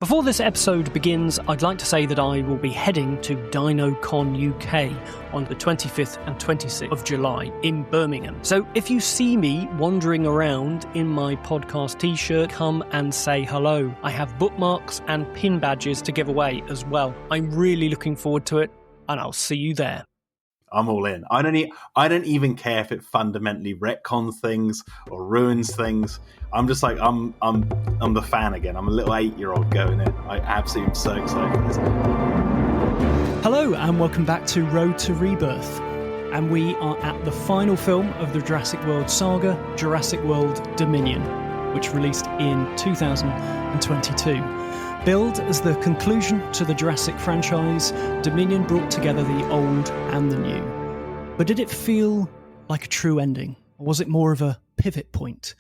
Before this episode begins, I'd like to say that I will be heading to DinoCon UK on the 25th and 26th of July in Birmingham. So if you see me wandering around in my podcast t-shirt, come and say hello. I have bookmarks and pin badges to give away as well. I'm really looking forward to it, and I'll see you there. I'm all in. I don't even care if it fundamentally retcons things or ruins things. I'm just like I'm the fan again. I'm a little 8-year-old going in. I absolutely am so excited for this. Hello and welcome back to Road to Rebirth. And we are at the final film of the Jurassic World saga, Jurassic World Dominion, which released in 2022. Billed as the conclusion to the Jurassic franchise, Dominion brought together the old and the new. But did it feel like a true ending, or was it more of a pivot point?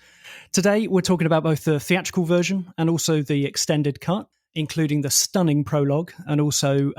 Today, we're talking about both the theatrical version and also the extended cut, including the stunning prologue and also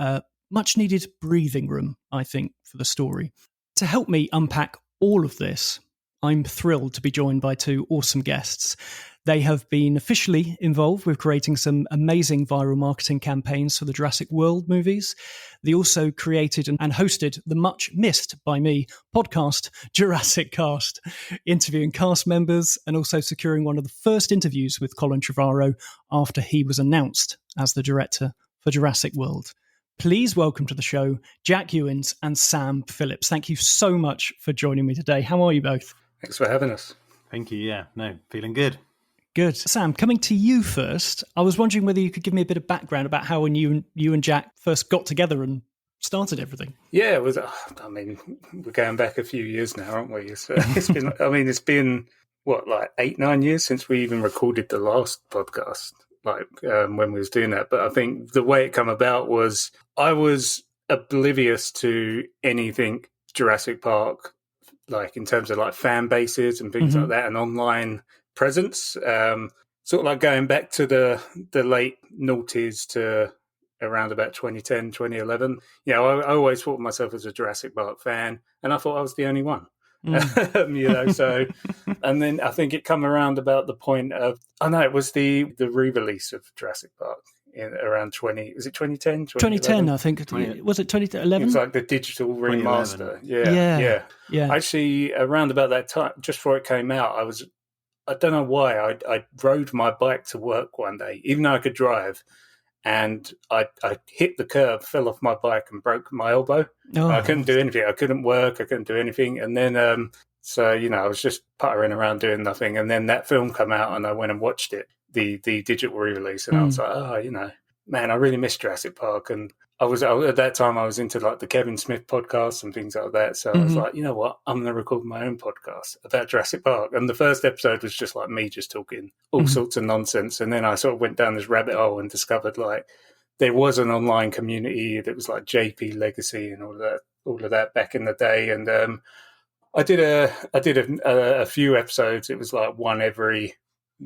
much-needed breathing room, I think, for the story. To help me unpack all of this, I'm thrilled to be joined by two awesome guests. They have been officially involved with creating some amazing viral marketing campaigns for the Jurassic World movies. They also created and hosted the much missed by me podcast Jurassic Cast, interviewing cast members and also securing one of the first interviews with Colin Trevorrow after he was announced as the director for Jurassic World. Please welcome to the show Jack Ewins and Sam Phillips. Thank you so much for joining me today. How are you both? Thanks for having us. Thank you. Yeah, no, feeling good. Good. Sam, coming to you first, I was wondering whether you could give me a bit of background about how you and Jack first got together and started everything. Yeah, it was. We're going back a few years now, aren't we? So it's been what, like 8-9 years since we even recorded the last podcast, when we was doing that. But I think the way it came about was I was oblivious to anything Jurassic Park, like in terms of like fan bases and things like that, and online presence, sort of like going back to the late noughties to around about 2010, 2011. I always thought of myself as a Jurassic Park fan, and I thought I was the only one. So, and then I think it come around about the point of, it was the re-release of Jurassic Park in around 2010? 2010, I think. Was it 2011? It was like the digital remaster. Yeah. Actually, around about that time, just before it came out, I don't know why, I rode my bike to work one day, even though I could drive, and I hit the curb, fell off my bike and broke my elbow. I couldn't do anything. I couldn't work. I couldn't do anything. And then, I was just puttering around doing nothing. And then that film came out and I went and watched it, the digital re-release. And I was like, man, I really miss Jurassic Park. And at that time, I was into like the Kevin Smith podcast and things like that. So I was like, you know what? I'm going to record my own podcast about Jurassic Park. And the first episode was just like me just talking all sorts of nonsense. And then I sort of went down this rabbit hole and discovered like there was an online community that was like JP Legacy and all of that back in the day. And I did a few episodes. It was like one every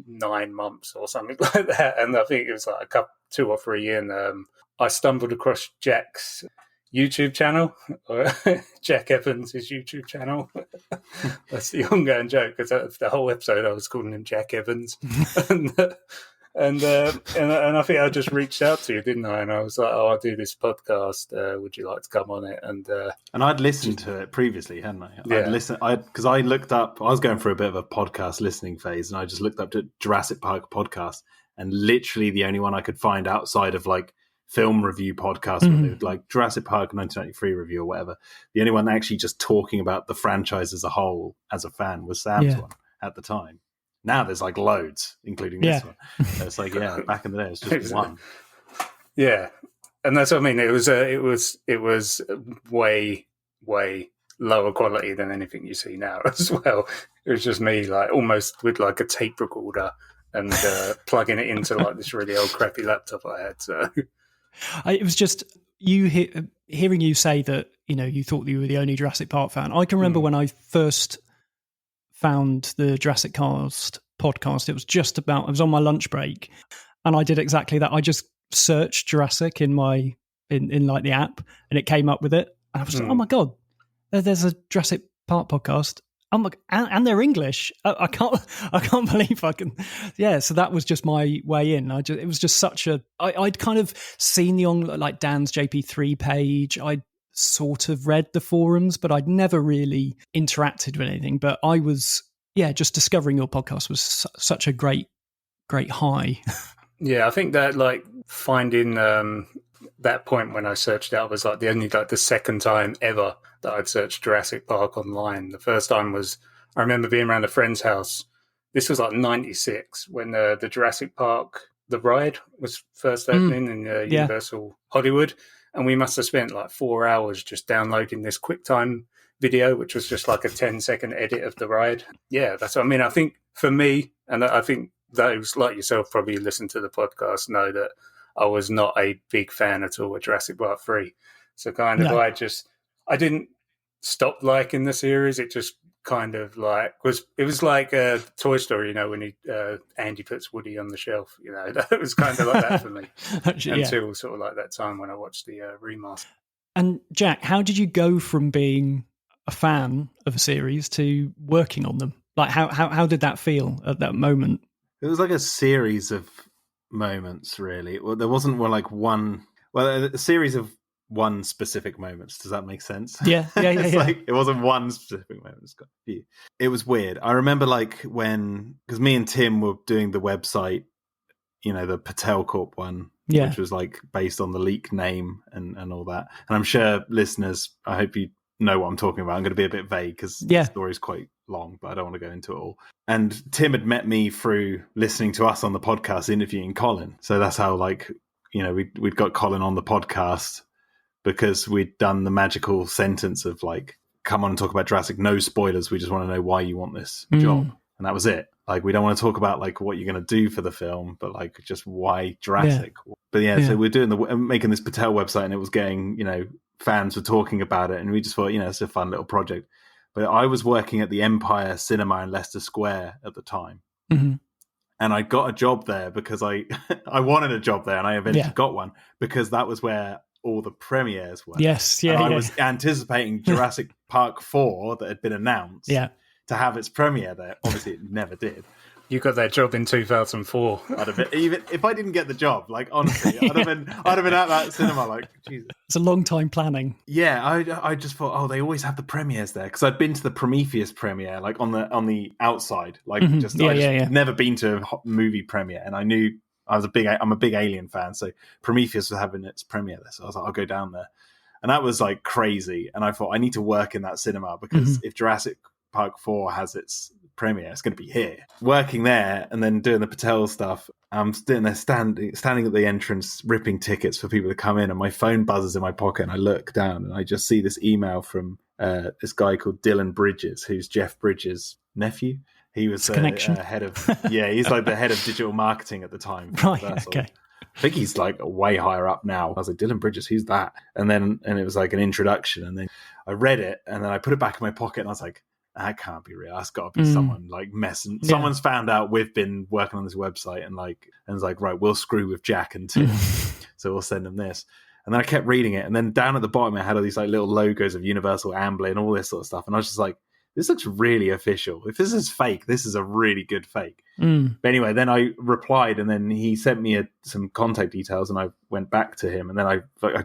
9 months or something like that. And I think it was like 2 or 3 in. I stumbled across Jack's YouTube channel, or Jack Evans' YouTube channel. That's the ongoing joke, because the whole episode I was calling him Jack Evans. and I think I just reached out to you, didn't I? And I was like, I do this podcast. Would you like to come on it? And I'd listened to it previously, hadn't I? Yeah. Because I looked up, I was going through a bit of a podcast listening phase, and I just looked up to Jurassic Park podcast, and literally the only one I could find outside of like film review podcasts, like Jurassic Park 1993 review or whatever, the only one actually just talking about the franchise as a whole as a fan was Sam's one at the time. Now there's like loads, including this one. So it's like, back in the day, it's just one. Yeah, and that's what I mean. It was way lower quality than anything you see now as well. It was just me, like almost with like a tape recorder and plugging it into like this really old crappy laptop I had. So it was just hearing you say that you thought you were the only Jurassic Park fan. I can remember when I first found the Jurassic Cast podcast. It was I was on my lunch break, and I did exactly that. I just searched Jurassic in like the app, and it came up with it. And I was like, oh my god, there's a Jurassic Park podcast. Oh my, and they're English. I can't believe I can. Yeah, so that was just my way in. It was just such a. I'd kind of seen the on like Dan's JP3 page. I'd sort of read the forums, but I'd never really interacted with anything. But I was, just discovering your podcast was such a great high. Yeah, I think that like finding that point when I searched out was like the second time ever that I'd searched Jurassic Park online. The first time was, I remember being around a friend's house. This was like 96 when the Jurassic Park, the ride was first opening in Universal Hollywood. And we must have spent like 4 hours just downloading this QuickTime video, which was just like a 10-second edit of the ride. Yeah, that's what I mean. I think for me, and I think those like yourself probably listen to the podcast know that I was not a big fan at all of Jurassic Park 3. So kind of I didn't stop liking the series. It just kind of like it was like Toy Story, when Andy puts Woody on the shelf, that was kind of like that for me. Until sort of like that time when I watched the remaster. And Jack, how did you go from being a fan of a series to working on them? Like how did that feel at that moment? It was like a series of moments, really. Well, there wasn't a series of one specific moments. Does that make sense? Yeah. Like, it wasn't one specific moment. It's got a few. It was weird. I remember because me and Tim were doing the website, the Patel Corp one, which was like based on the leak name and all that. And I'm sure listeners, I hope you know what I'm talking about. I'm going to be a bit vague because the story's quite long, but I don't want to go into it all. And Tim had met me through listening to us on the podcast interviewing Colin. So that's how we'd got Colin on the podcast because we'd done the magical sentence of like, come on and talk about Jurassic, no spoilers. We just want to know why you want this job. And that was it. Like, we don't want to talk about like what you're going to do for the film, but like just why Jurassic. But so we're doing making this Patel website, and it was getting, fans were talking about it, and we just thought, it's a fun little project. But I was working at the Empire Cinema in Leicester Square at the time. Mm-hmm. And I got a job there because I wanted a job there, and I eventually got one because that was where all the premieres were. I was anticipating Jurassic Park 4 that had been announced to have its premiere there. Obviously, it never did. You got that job in 2004. I'd have been, even if I didn't get the job, like honestly, I'd have been at that cinema. Like, Jesus, it's a long time planning. Yeah, I just thought, they always have the premieres there because I'd been to the Prometheus premiere, like on the outside, like never been to a movie premiere, and I knew I'm a big Alien fan, so Prometheus was having its premiere there, so I was like, I'll go down there, and that was like crazy, and I thought I need to work in that cinema because if Jurassic Park 4 has its premiere, it's going to be here. Working there and then doing the Patel stuff, I'm sitting there standing at the entrance ripping tickets for people to come in, and my phone buzzes in my pocket, and I look down and I just see this email from this guy called Dylan Bridges, who's Jeff Bridges' nephew. He was head of he's like the head of digital marketing at the time. Right, okay. I think he's like way higher up now. I was like, Dylan Bridges, who's that? And it was like an introduction, and then I read it, and then I put it back in my pocket, and I was like, that can't be real. That's got to be someone like messing. Yeah. Someone's found out we've been working on this website and it's like, right, we'll screw with Jack and Tim, so we'll send them this. And then I kept reading it, and then down at the bottom it had all these like little logos of Universal Amblin and all this sort of stuff, and I was just like, this looks really official. If this is fake, this is a really good fake. But anyway, then I replied, and then he sent me some contact details, and I went back to him, and then I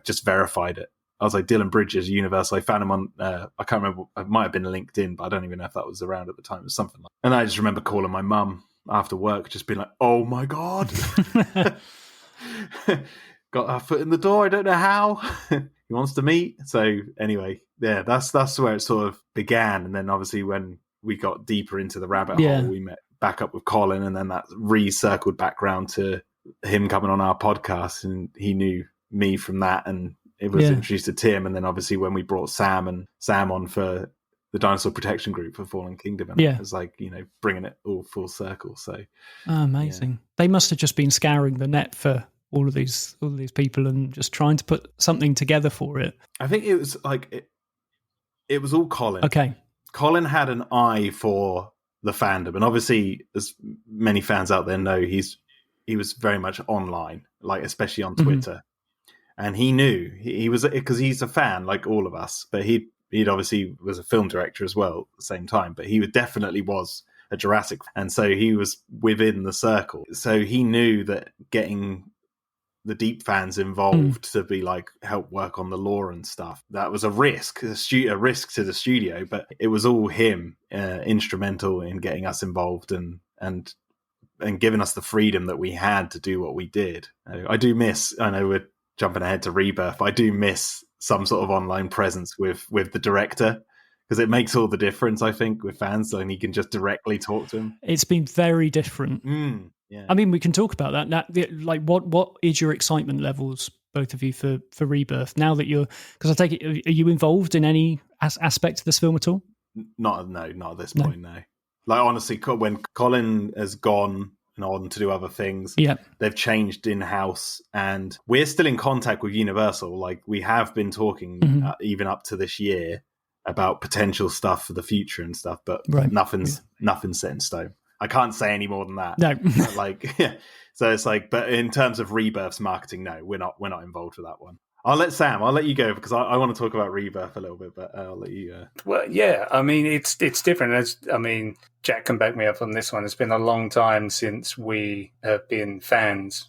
just verified it. I was like, Dylan Bridges, Universal. I found him on, I can't remember, it might have been LinkedIn, but I don't even know if that was around at the time. It was something like that. And I just remember calling my mum after work, just being like, oh my God. Got our foot in the door. I don't know how. He wants to meet. So anyway, that's where it sort of began. And then obviously when we got deeper into the rabbit hole, we met back up with Colin, and then that recircled back round to him coming on our podcast, and he knew me from that, and it was introduced to Tim, and then obviously when we brought Sam on for the Dinosaur Protection Group for Fallen Kingdom, and it was like, bringing it all full circle. So amazing. They must have just been scouring the net for all of these people and just trying to put something together for it. I think it was like it was all Colin. Okay, Colin had an eye for the fandom, and obviously, as many fans out there know, he was very much online, like especially on Twitter. And he knew he was, because he's a fan like all of us, but he He'd obviously was a film director as well at the same time, but he definitely was a Jurassic, and so he was within the circle. So he knew that getting the deep fans involved to be like help work on the lore and stuff, that was a risk to the studio, but it was all him instrumental in getting us involved and giving us the freedom that we had to do what we did. I know we're jumping ahead to Rebirth, I do miss some sort of online presence with the director, because it makes all the difference, I think, with fans, and he can just directly talk to him. It's been very different. Yeah. I mean, we can talk about that. Now, like, what is your excitement levels, both of you, for Rebirth? Now that because I take it, are you involved in any aspect of this film at all? Not at this point, no. Like, honestly, when Colin has gone and on to do other things, they've changed in-house, and we're still in contact with Universal. Like, we have been talking even up to this year about potential stuff for the future and stuff, but nothing's set in stone. I can't say any more than that. No. So it's like, but in terms of Rebirth's marketing, no, we're not involved with that one. I'll let you go, because I want to talk about Rebirth a little bit, but I'll let you. Well, yeah, I mean, it's different. Jack can back me up on this one. It's been a long time since we have been fans.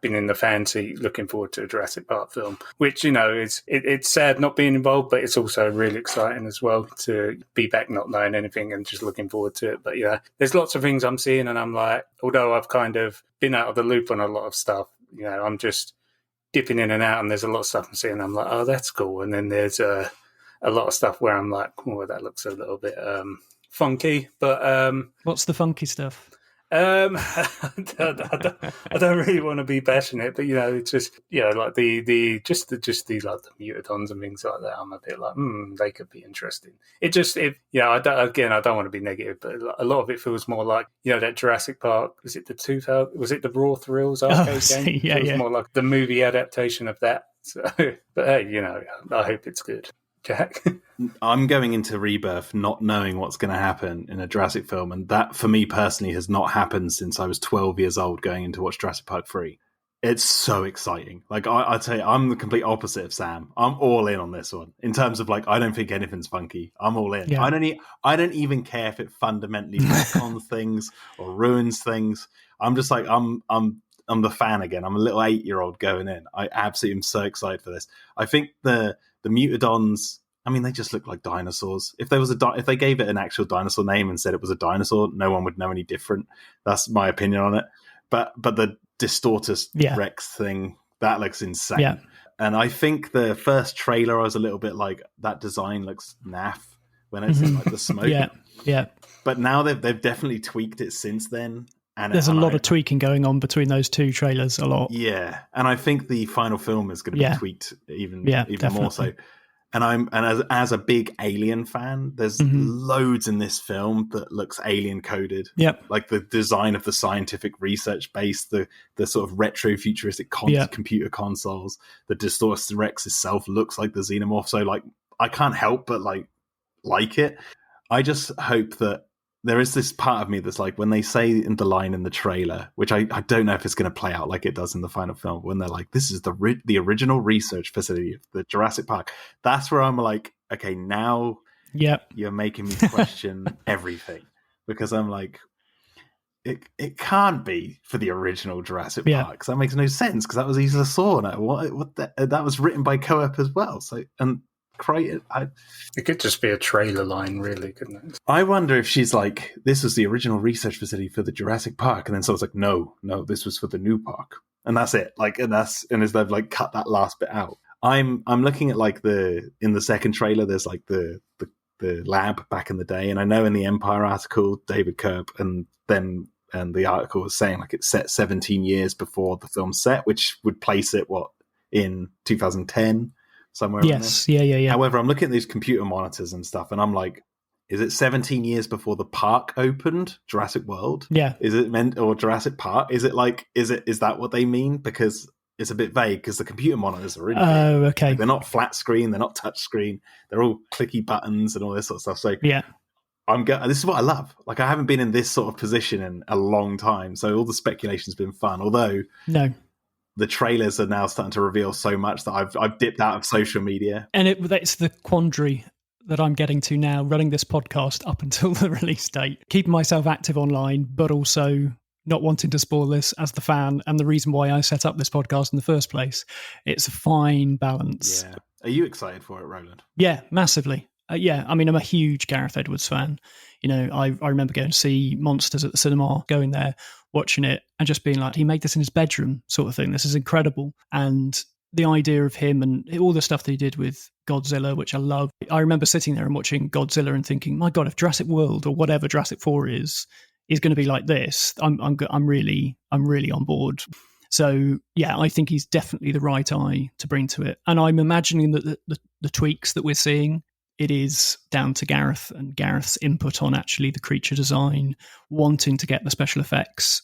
Been in the fan seat, looking forward to a Jurassic Park film, which, it's sad not being involved, but it's also really exciting as well to be back not knowing anything and just looking forward to it. But there's lots of things I'm seeing, and I'm like, although I've kind of been out of the loop on a lot of stuff, I'm just dipping in and out, and there's a lot of stuff I'm seeing, I'm like, oh, that's cool. And then there's a lot of stuff where I'm like, oh, that looks a little bit funky. But what's the funky stuff? I don't really want to be bashing it, but it's just like the mutadons and things like that. I'm a bit like, they could be interesting. I don't want to be negative, but a lot of it feels more like that Jurassic Park. Was it the 2000? Was it the Raw Thrills arcade game? Yeah, it was more like the movie adaptation of that. So, but hey, I hope it's good. Jack? I'm going into Rebirth not knowing what's going to happen in a Jurassic film, and that for me personally has not happened since I was 12 years old going in to watch Jurassic Park 3. It's so exciting. Like, I tell you, I'm the complete opposite of Sam. I'm all in on this one in terms of, like, I don't think anything's funky. I'm all in. Yeah. I don't even care if it fundamentally retcons things or ruins things. I'm just like, I'm the fan again. I'm a little 8-year-old going in. I absolutely am so excited for this. I think the mutadons, I mean, they just look like dinosaurs. If there was if they gave it an actual dinosaur name and said it was a dinosaur, no one would know any different. That's my opinion on it. But the Distortus Rex thing, that looks insane. Yeah. And I think the first trailer, I was a little bit like, that design looks naff when it's in like the smoke. Yeah. But now they've definitely tweaked it since then. And there's a lot of tweaking going on between those two trailers, a lot. Yeah. And I think the final film is going to be tweaked even more so. And as a big Alien fan, there's loads in this film that looks alien coded. Yep. Like the design of the scientific research base, the sort of retro futuristic computer consoles, the Distortus Rex itself looks like the Xenomorph. So like, I can't help but like it. I just hope that there is this part of me that's like, when they say in the line in the trailer, which I don't know if it's going to play out like it does in the final film, when they're like, this is the original research facility of the Jurassic Park. That's where I'm like, okay, now you're making me question everything, because I'm like, it can't be for the original Jurassic Park, because that makes no sense, because that was Isla Sorna. That was written by Co-op as well. So, and created. It could just be a trailer line, really, couldn't it? I wonder if she's like, this was the original research facility for the Jurassic Park, and then someone's like, no, this was for the new park, and that's it. Like, and as they've like cut that last bit out. I'm looking at like in the second trailer, there's like the lab back in the day, and I know in the Empire article, David Kerb and the article was saying like it's set 17 years before the film's set, which would place it in 2010. Somewhere. Yes, yeah. However, I'm looking at these computer monitors and stuff, and I'm like, is it 17 years before the park opened, Jurassic World? Yeah. Is it meant, or Jurassic Park? Is it like, is that what they mean? Because it's a bit vague, because the computer monitors are really big. Okay. Like, they're not flat screen, they're not touch screen, they're all clicky buttons and all this sort of stuff. So yeah, this is what I love. Like, I haven't been in this sort of position in a long time, so all the speculation's been fun. Although the trailers are now starting to reveal so much that I've dipped out of social media. And it's the quandary that I'm getting to now, running this podcast up until the release date, keeping myself active online, but also not wanting to spoil this as the fan and the reason why I set up this podcast in the first place. It's a fine balance. Yeah. Are you excited for it, Roland? Yeah, massively. Yeah, I mean, I'm a huge Gareth Edwards fan. You know, I remember going to see Monsters at the cinema, going there, watching it, and just being like, he made this in his bedroom sort of thing. This is incredible. And the idea of him and all the stuff that he did with Godzilla, which I love. I remember sitting there and watching Godzilla and thinking, my God, if Jurassic World or whatever Jurassic 4 is going to be like this, I'm really on board. So yeah, I think he's definitely the right eye to bring to it. And I'm imagining that the tweaks that we're seeing, it is down to Gareth and Gareth's input on actually the creature design, wanting to get the special effects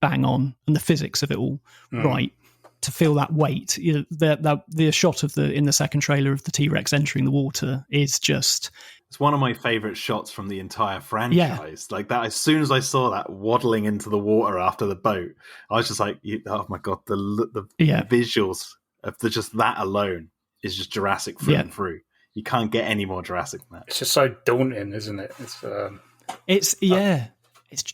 bang on and the physics of it all right, to feel that weight. You know, the shot of in the second trailer of the T-Rex entering the water is just... It's one of my favourite shots from the entire franchise. Yeah. Like that, as soon as I saw that waddling into the water after the boat, I was just like, oh my God, the visuals of just that alone is just Jurassic through and through. You can't get any more Jurassic than that. It's just so daunting, isn't it? It's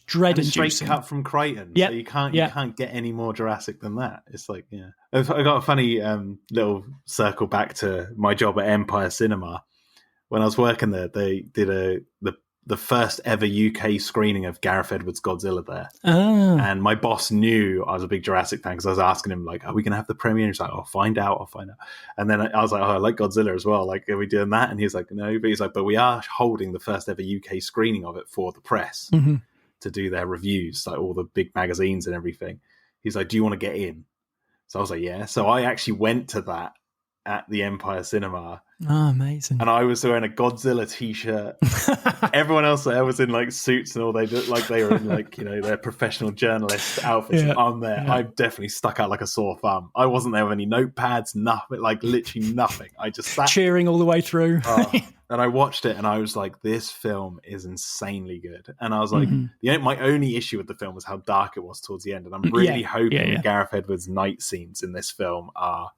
dread-inducing. Straight cut from Crichton. Yeah, so you can't get any more Jurassic than that. It's like, yeah. I got a funny little circle back to my job at Empire Cinema. When I was working there, they did the first ever UK screening of Gareth Edwards' Godzilla there. Oh. And my boss knew I was a big Jurassic fan because I was asking him, like, are we going to have the premiere? He's like, I'll find out. And then I was like, I like Godzilla as well. Like, are we doing that? And he's like, no. But he's like, but we are holding the first ever UK screening of it for the press to do their reviews, like all the big magazines and everything. He's like, do you want to get in? So I was like, yeah. So I actually went to that at the Empire Cinema. Oh, amazing. And I was wearing a Godzilla t-shirt. Everyone else there was in like suits and all. They looked like they were in like, you know, their professional journalist outfits. Yeah. I'm there. Yeah. I definitely stuck out like a sore thumb. I wasn't there with any notepads, nothing, like literally nothing. I just sat cheering all the way through. And I watched it and I was like, this film is insanely good. And I was like, my only issue with the film was how dark it was towards the end. And I'm really hoping Gareth Edwards' night scenes in this film are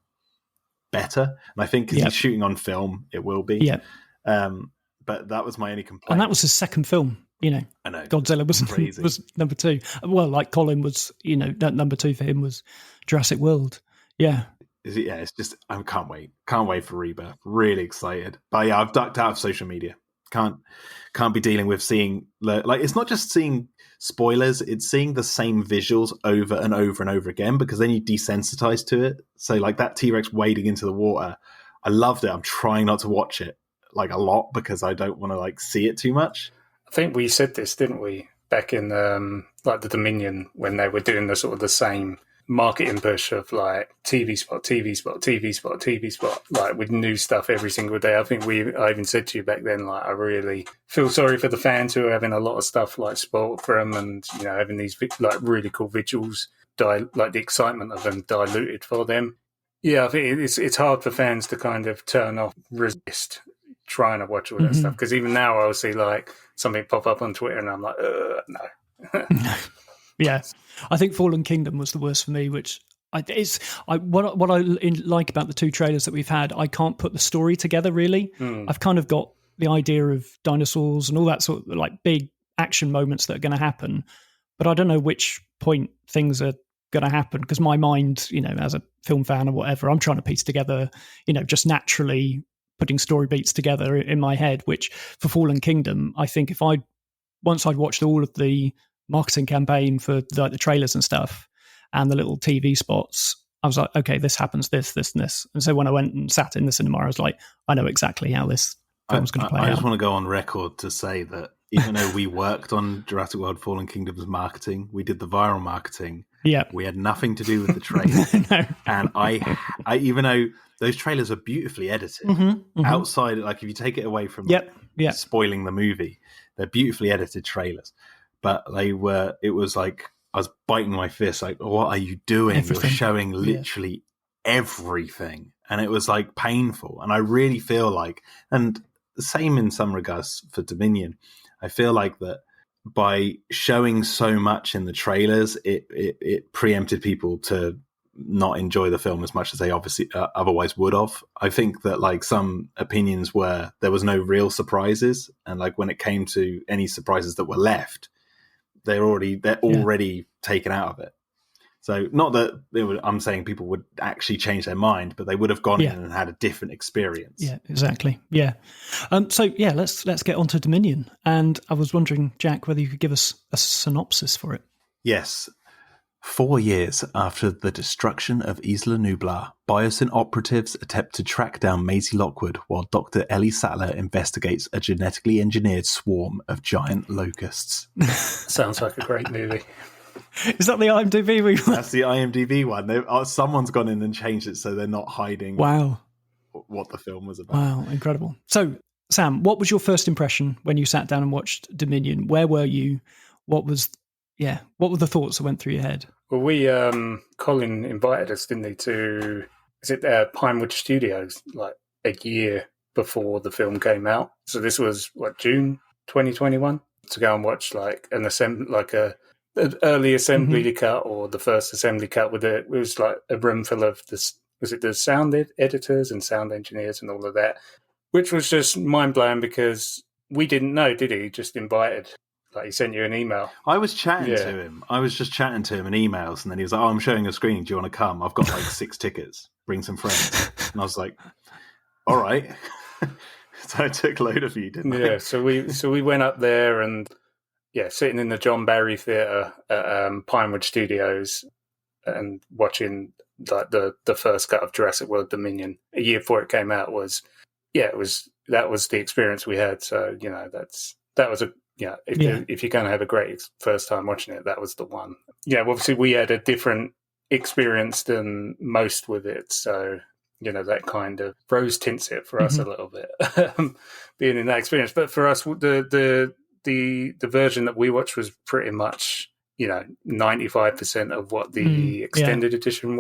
better, and I think because he's shooting on film, it will be. Yeah. But that was my only complaint. And that was his second film. You know, I know. Godzilla was number 2. Well, like Colin was, you know, number 2 for him was Jurassic World. Yeah. It's just I can't wait for Rebirth. Really excited. But yeah, I've ducked out of social media. Can't be dealing with seeing like it's not just seeing spoilers, it's seeing the same visuals over and over and over again, because then you desensitize to it. So like that T-Rex wading into the water, I loved it. I'm trying not to watch it like a lot because I don't want to like see it too much. I think we said this, didn't we, back in like the Dominion, when they were doing the sort of the same marketing push of like TV spot, like with new stuff every single day. I think I even said to you back then, like, I really feel sorry for the fans who are having a lot of stuff like spoiled for them, and you know, having these like really cool visuals, like the excitement of them diluted for them. Yeah, I think it's hard for fans to kind of turn off, resist trying to watch all that stuff, because even now I'll see like something pop up on Twitter and I'm like, no. Yeah, I think Fallen Kingdom was the worst for me, which what I like about the 2 trailers that we've had, I can't put the story together really. I've kind of got the idea of dinosaurs and all that sort of like big action moments that are going to happen, but I don't know which point things are going to happen, because my mind, you know, as a film fan or whatever, I'm trying to piece together, you know, just naturally putting story beats together in my head, which for Fallen Kingdom, I think once I'd watched all of the marketing campaign for the trailers and stuff and the little TV spots, I was like, okay, this happens, this and this. And so when I went and sat in the cinema, I was like, I know exactly how this film's going to play out. I just want to go on record to say that even though we worked on Jurassic World Fallen Kingdom's marketing, we did the viral marketing. Yeah. We had nothing to do with the trailers. No. And I even though those trailers are beautifully edited, outside, like if you take it away from spoiling the movie, they're beautifully edited trailers. But it was like, I was biting my fist, like, what are you doing? Everything. You're showing literally everything. And it was like painful. And I really feel like, and the same in some regards for Dominion, I feel like that by showing so much in the trailers, it preempted people to not enjoy the film as much as they obviously otherwise would have. I think that like some opinions were there was no real surprises, and like when it came to any surprises that were left, they're already taken out of it. So not that I'm saying people would actually change their mind, but they would have gone in and had a different experience. Yeah, exactly. Yeah. Let's get on to Dominion. And I was wondering, Jack, whether you could give us a synopsis for it. Yes. 4 years after the destruction of Isla Nublar, BioSyn operatives attempt to track down Maisie Lockwood while Dr. Ellie Sattler investigates a genetically engineered swarm of giant locusts. Sounds like a great movie. Is that the IMDb one? That's the IMDb one. Someone's gone in and changed it so they're not hiding what the film was about. Wow, incredible. So, Sam, what was your first impression when you sat down and watched Dominion? Where were you? What were the thoughts that went through your head? Well, Colin invited us, didn't he, to Pinewood Studios like a year before the film came out. So this was June 2021 to go and watch like an early assembly cut or the first assembly cut it was like a room full of the sound editors and sound engineers and all of that, which was just mind blowing because we didn't know, did he? He just invited. Like he sent you an email. I was chatting to him. I was just chatting to him in emails, and then he was like, "Oh, I'm showing a screening. Do you want to come? I've got like 6 tickets. Bring some friends." And I was like, "All right." So I took a load of you, didn't I? Yeah. So we went up there and sitting in the John Barry Theatre at Pinewood Studios and watching like the first cut of Jurassic World Dominion a year before it came out that was the experience we had. So that was if you're going to have a great first time watching it, that was the one. Yeah, obviously we had a different experience than most with it, so that kind of rose tints it for us a little bit, being in that experience. But for us, the version that we watched was pretty much 95% of what the extended edition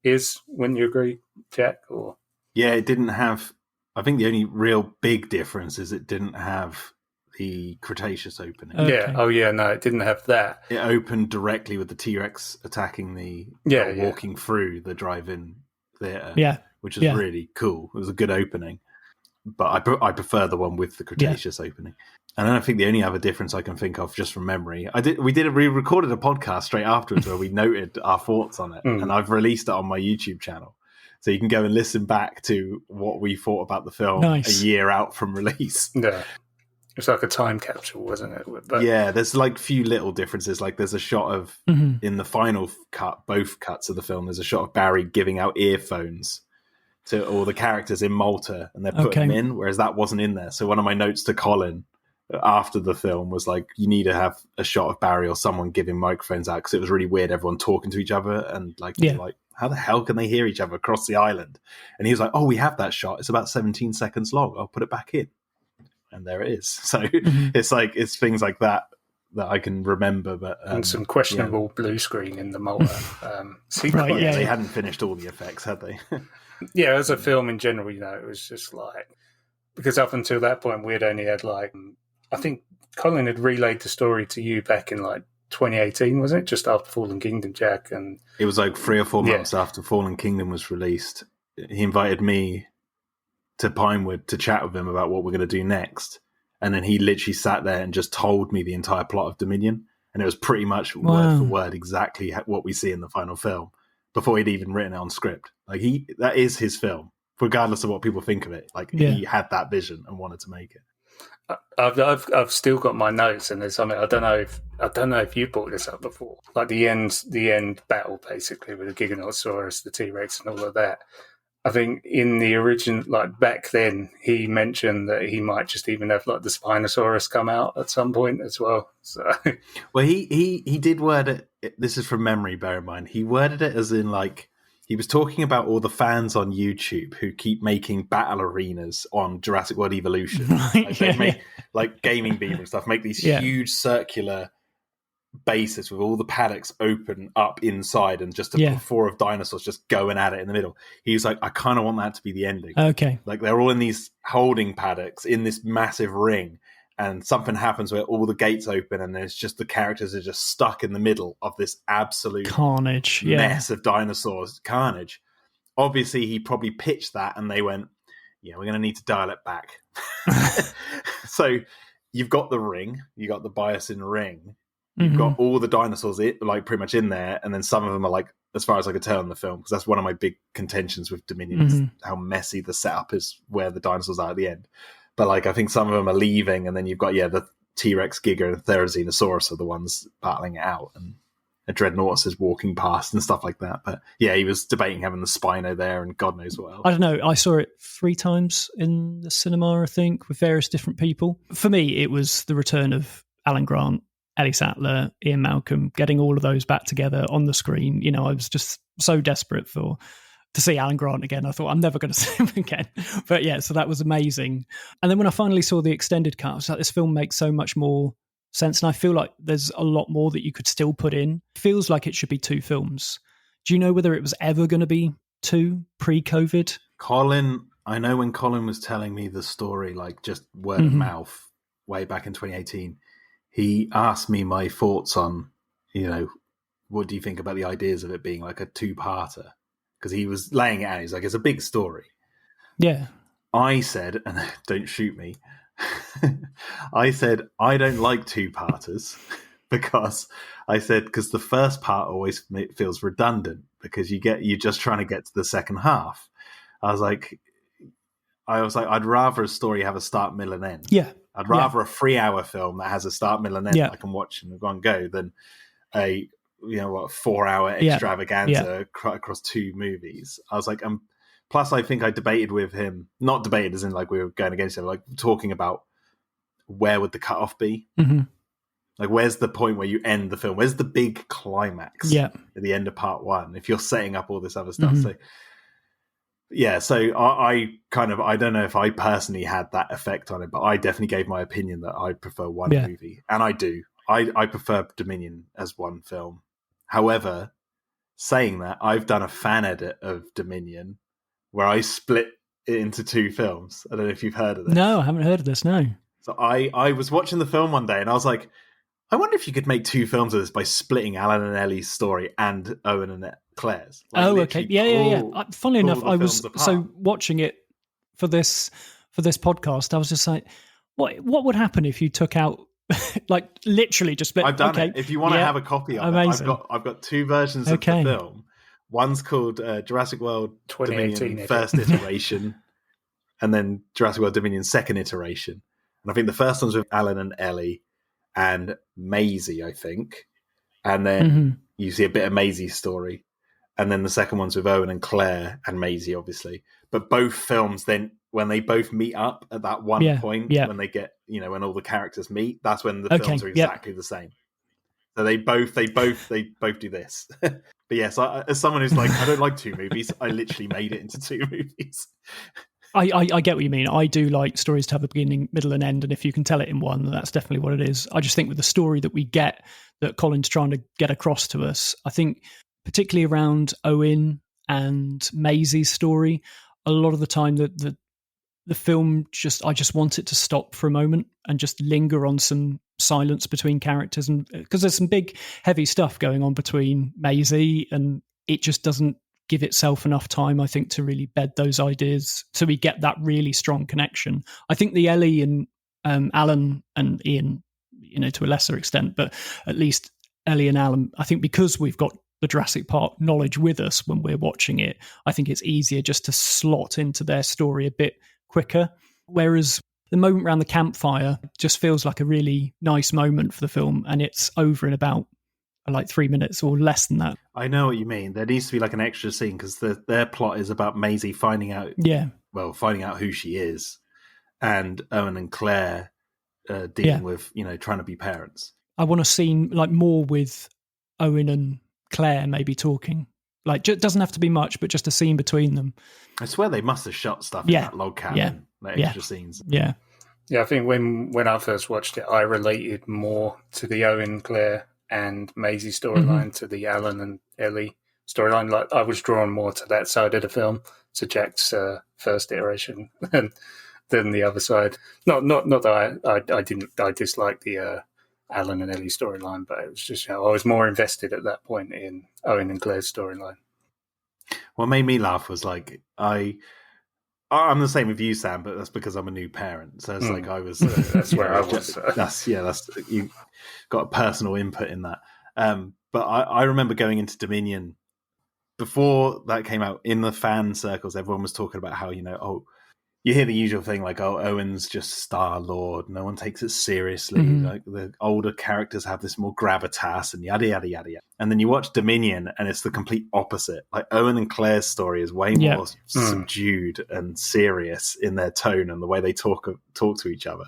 is. Wouldn't you agree, Jack? Or it didn't have. I think the only real big difference is it didn't have the Cretaceous opening. Okay. Yeah. Oh, yeah. No, it didn't have that. It opened directly with the T-Rex attacking walking through the drive-in theatre. Yeah. Which was really cool. It was a good opening, but I prefer the one with the Cretaceous opening. And then I think the only other difference I can think of, just from memory, we recorded a podcast straight afterwards where we noted our thoughts on it, and I've released it on my YouTube channel. So you can go and listen back to what we thought about the film a year out from release. Yeah. It's like a time capsule, wasn't it? But there's like few little differences. Like there's a shot of, in the final cut, both cuts of the film, there's a shot of Barry giving out earphones to all the characters in Malta, and they're putting them in, whereas that wasn't in there. So one of my notes to Colin after the film was like, you need to have a shot of Barry or someone giving microphones out, because it was really weird, everyone talking to each other, and like how the hell can they hear each other across the island? And he was like, oh, we have that shot, it's about 17 seconds long, I'll put it back in. And there it is. So it's things like that I can remember. But and some questionable blue screen in the Malta sequence. They hadn't finished all the effects, had they? Yeah, as a film in general, it was just like, because up until that point we had only had like, I think Colin had relayed the story to you back in like 2018, wasn't it? Just after Fallen Kingdom, Jack, and it was like 3 or 4 months after Fallen Kingdom was released. He invited me to Pinewood to chat with him about what we're going to do next, and then he literally sat there and just told me the entire plot of Dominion, and it was pretty much word for word exactly what we see in the final film before he'd even written it on script. Like that is his film, regardless of what people think of it. Like he had that vision and wanted to make it. I've still got my notes, and there's something I don't know if you brought this up before, like the end battle basically with the Giganotosaurus, the T-Rex, and all of that. I think in the original, like back then, he mentioned that he might just even have like the Spinosaurus come out at some point as well. So, well, he did word it. This is from memory, bear in mind. He worded it as in like he was talking about all the fans on YouTube who keep making battle arenas on Jurassic World Evolution. Like they make like Gaming Beaver and stuff, make these huge circular bases with all the paddocks open up inside and just a 4 of dinosaurs just going at it in the middle. He was like, I kind of want that to be the ending. Okay. Like they're all in these holding paddocks in this massive ring, and something happens where all the gates open and there's just the characters are just stuck in the middle of this absolute carnage, mess of dinosaurs. Carnage. Obviously, he probably pitched that and they went, yeah, we're going to need to dial it back. So you've got the ring, you got the BioSyn ring, you've got all the dinosaurs like pretty much in there, and then some of them are like, as far as I could tell in the film, because that's one of my big contentions with Dominion, is how messy the setup is where the dinosaurs are at the end. But like, I think some of them are leaving, and then you've got, the T-Rex, Giga, and Therizinosaurus are the ones battling it out, and a Dreadnoughtus is walking past and stuff like that. But yeah, he was debating having the Spino there and God knows what else. I don't know. I saw it 3 times in the cinema, I think, with various different people. For me, it was the return of Alan Grant, Ellie Sattler, Ian Malcolm, getting all of those back together on the screen. You know, I was just so desperate to see Alan Grant again. I thought, I'm never going to see him again. But yeah, so that was amazing. And then when I finally saw the extended cut, I was like, this film makes so much more sense. And I feel like there's a lot more that you could still put in. It feels like it should be 2 films. Do you know whether it was ever going to be 2 pre-COVID? Colin, I know when Colin was telling me the story, like just word of mouth, way back in 2018, he asked me my thoughts on, what do you think about the ideas of it being like a 2-parter? Because he was laying it out. He's like, it's a big story. Yeah. I said, and don't shoot me, I said, I don't like 2-parters because the first part always feels redundant because you're just trying to get to the second half. I was like, I'd rather a story have a start, middle, and end. Yeah. I'd rather a 3-hour film that has a start, middle, and end that I can watch and go and go than a 4-hour extravaganza across 2 movies. I was like, plus I think I debated with him, not debated as in like we were going against him, like talking about where would the cutoff be? Like, where's the point where you end the film? Where's the big climax at the end of part 1 if you're setting up all this other stuff? So I don't know if I personally had that effect on it, but I definitely gave my opinion that I prefer one movie, and I do. I prefer Dominion as one film. However, saying that, I've done a fan edit of Dominion where I split it into 2 films. I don't know if you've heard of this. No, I haven't heard of this, no. So I was watching the film one day and I was like, I wonder if you could make 2 films of this by splitting Alan and Ellie's story and Owen and Claire's. Like, okay. Yeah. Funnily enough, I was watching it for this podcast. I was just like, what would happen if you took out like literally just split? I've done it. If you want to have a copy of it, I've got 2 versions of the film. One's called Jurassic World Dominion first iteration, and then Jurassic World Dominion second iteration. And I think the first one's with Alan and Ellie and Maisie, I think. And then you see a bit of Maisie's story. And then the second one's with Owen and Claire and Maisie, obviously. But both films then, when they both meet up at that one point, when they get, when all the characters meet, that's when the films are exactly the same. So they both do this. But yes, as someone who's like, I don't like 2 movies, I literally made it into 2 movies. I get what you mean. I do like stories to have a beginning, middle, and end, and if you can tell it in one, that's definitely what it is. I just think with the story that we get, that Colin's trying to get across to us, I think particularly around Owen and Maisie's story, a lot of the time the film I just want it to stop for a moment and just linger on some silence between characters, and because there's some big heavy stuff going on between Maisie, and it just doesn't give itself enough time, I think, to really bed those ideas so we get that really strong connection. I think the Ellie and Alan and Ian, to a lesser extent, but at least Ellie and Alan, I think because we've got the Jurassic Park knowledge with us when we're watching it, I think it's easier just to slot into their story a bit quicker. Whereas the moment around the campfire just feels like a really nice moment for the film, and it's over in about like 3 minutes or less than that. I know what you mean. There needs to be like an extra scene because their plot is about Maisie finding out who she is, and Owen and Claire dealing with, trying to be parents. I want a scene like more with Owen and Claire maybe talking. Like, it doesn't have to be much, but just a scene between them. I swear they must have shot stuff in that log cabin, like extra scenes. Yeah. Yeah, I think when I first watched it, I related more to the Owen, Claire, and Maisie storyline to the Alan and Ellie storyline. Like, I was drawn more to that side of the film, to Jack's first iteration. And than the other side. Not that I disliked the Alan and Ellie storyline, but it was just I was more invested at that point in Owen and Claire's storyline. What made me laugh was like I'm the same with you, Sam, but that's because I'm a new parent. So it's like I was. That's where I was. That's you got a personal input in that. But I remember going into Dominion before that came out. In the fan circles, everyone was talking about how you hear the usual thing like, Owen's just Star-Lord. No one takes it seriously. Like the older characters have this more gravitas and yada, yada, yada, yada. And then you watch Dominion and it's the complete opposite. Like Owen and Claire's story is way more subdued and serious in their tone and the way they talk to each other.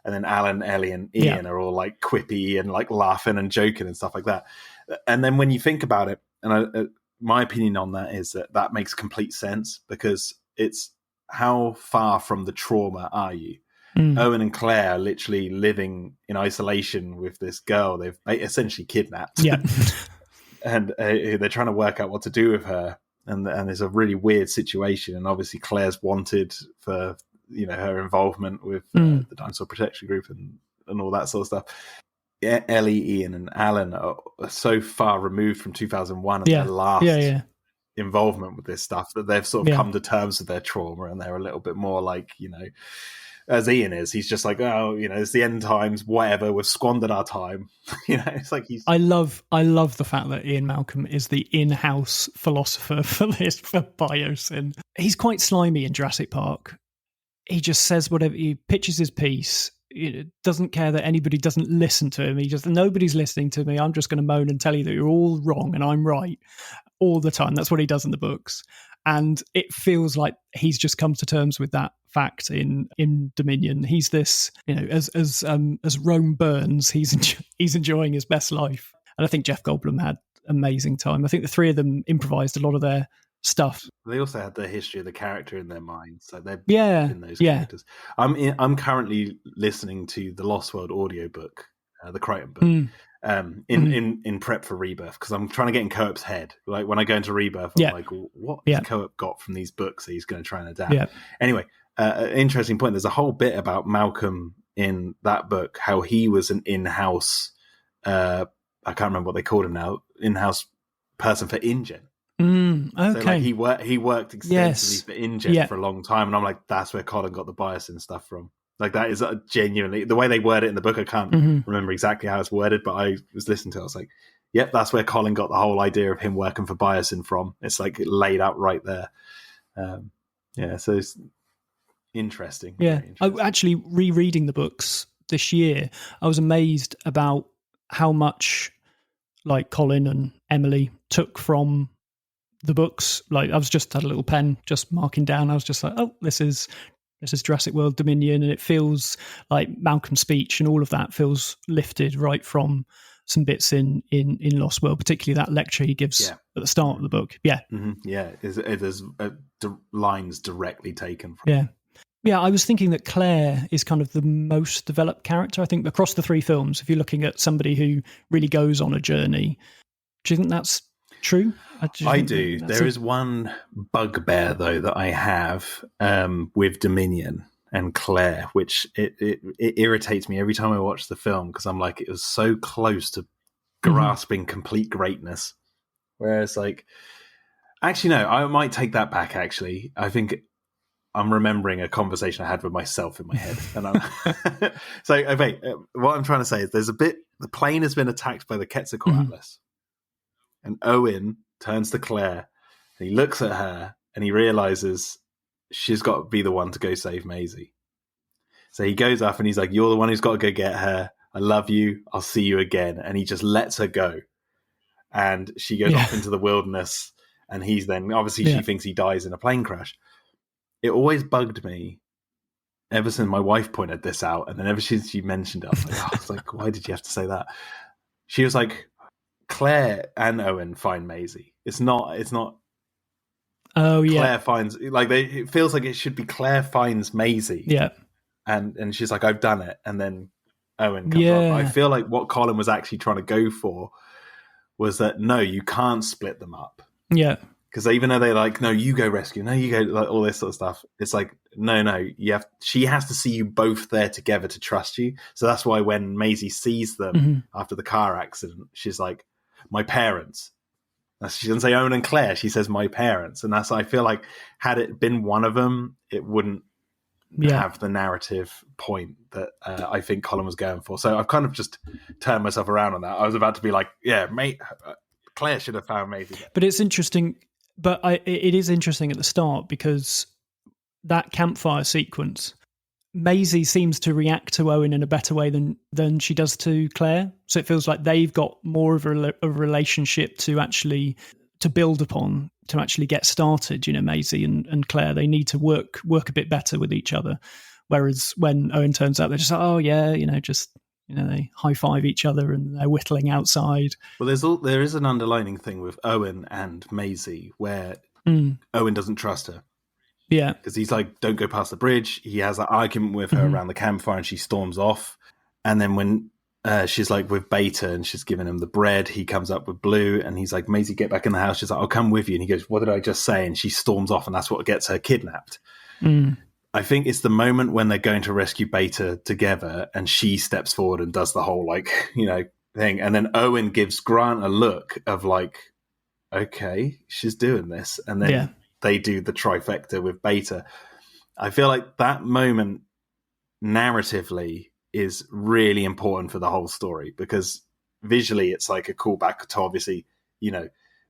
And then Alan, Ellie and Ian are all like quippy and like laughing and joking and stuff like that. And then when you think about it, and my opinion on that is that makes complete sense because it's, how far from the trauma are you? Owen and Claire are literally living in isolation with this girl they've essentially kidnapped. Yeah. And they're trying to work out what to do with her. And it's a really weird situation. And obviously Claire's wanted for, her involvement with the Dinosaur Protection Group and all that sort of stuff. Ellie, Ian and Alan are so far removed from 2001 and their last involvement with this stuff that they've sort of come to terms with their trauma and they're a little bit more like, as Ian is, he's just like, it's the end times, whatever, we've squandered our time. It's like I love the fact that Ian Malcolm is the in-house philosopher for BioSyn. He's quite slimy in Jurassic Park. He just says whatever, he pitches his piece. Doesn't care that anybody doesn't listen to him. Nobody's listening to me. I'm just going to moan and tell you that you're all wrong and I'm right all the time. That's what he does in the books. And it feels like he's just come to terms with that fact in Dominion. He's this, as Rome burns, he's enjoying his best life. And I think Jeff Goldblum had amazing time. I think the three of them improvised a lot of their stuff. They also had the history of the character in their minds, so they're in those characters. I'm currently listening to the Lost World audiobook, the Crichton book, in prep for Rebirth because I'm trying to get in Coop's head. Like when I go into Rebirth, I'm like, what has Coop got from these books that he's going to try and adapt? Yeah. Anyway, interesting point. There's a whole bit about Malcolm in that book, how he was an in-house. I can't remember what they called him now. In-house person for InGen. Okay. So like he worked extensively for InGen for a long time, and I'm like, that's where Colin got the BioSyn stuff from. Like that is genuinely the way they word it in the book. I can't remember exactly how it's worded, but I was listening to it. I was like, yep, that's where Colin got the whole idea of him working for BioSyn from. It's like laid out right there. So it's interesting. Yeah, interesting. Actually rereading the books this year, I was amazed about how much like Colin and Emily took from the books. Like I was just had a little pen just marking down. I was just like, this is Jurassic World Dominion, and it feels like Malcolm's speech and all of that feels lifted right from some bits in Lost World, particularly that lecture he gives at the start of the book. There's lines directly taken from I was thinking that Claire is kind of the most developed character. I think across the three films, if you're looking at somebody who really goes on a journey, do you think that's true? I do. There is one bugbear though that I have with Dominion and Claire, which it irritates me every time I watch the film because I'm like, it was so close to grasping complete greatness. Whereas like, actually no, I might take that back. Actually, I think I'm remembering a conversation I had with myself in my head, and I'm so okay. What I'm trying to say is, the plane has been attacked by the Quetzalcoatl Atlas. And Owen turns to Claire and he looks at her and he realizes she's got to be the one to go save Maisie. So he goes up and he's like, you're the one who's got to go get her. I love you. I'll see you again. And he just lets her go. And she goes off into the wilderness. And he's then, obviously she thinks he dies in a plane crash. It always bugged me ever since my wife pointed this out. And then ever since she mentioned it, I was like, why did you have to say that? She was like, Claire and Owen find Maisie. It's not. Oh yeah. Claire finds it feels like it should be Claire finds Maisie. Yeah. And she's like, I've done it. And then Owen comes up. I feel like what Colin was actually trying to go for was that no, you can't split them up. Yeah. Because even though they're like, no, you go rescue, no, you go, like all this sort of stuff. It's like, no, she has to see you both there together to trust you. So that's why when Maisie sees them after the car accident, she's like, my parents. She doesn't say Owen and Claire. She says my parents. And I feel like had it been one of them, it wouldn't have the narrative point that I think Colin was going for. So I've kind of just turned myself around on that. I was about to be like, yeah, mate, Claire should have found Maisie. But it's interesting. But it is interesting at the start because that campfire sequence, Maisie seems to react to Owen in a better way than she does to Claire. So it feels like they've got more of a relationship to build upon, to actually get started. Maisie and Claire, they need to work a bit better with each other. Whereas when Owen turns up, they're just like, oh yeah, they high five each other and they're whittling outside. Well, there is an underlining thing with Owen and Maisie where Owen doesn't trust her. Yeah. Because he's like, don't go past the bridge. He has that argument with her around the campfire and she storms off. And then when she's like with Beta and she's giving him the bread, he comes up with Blue and he's like, Maisie, get back in the house. She's like, I'll come with you. And he goes, what did I just say? And she storms off and that's what gets her kidnapped. I think it's the moment when they're going to rescue Beta together and she steps forward and does the whole thing. And then Owen gives Grant a look of like, okay, she's doing this. And then they do the trifecta with Beta. I feel like that moment narratively is really important for the whole story because visually it's like a callback to obviously,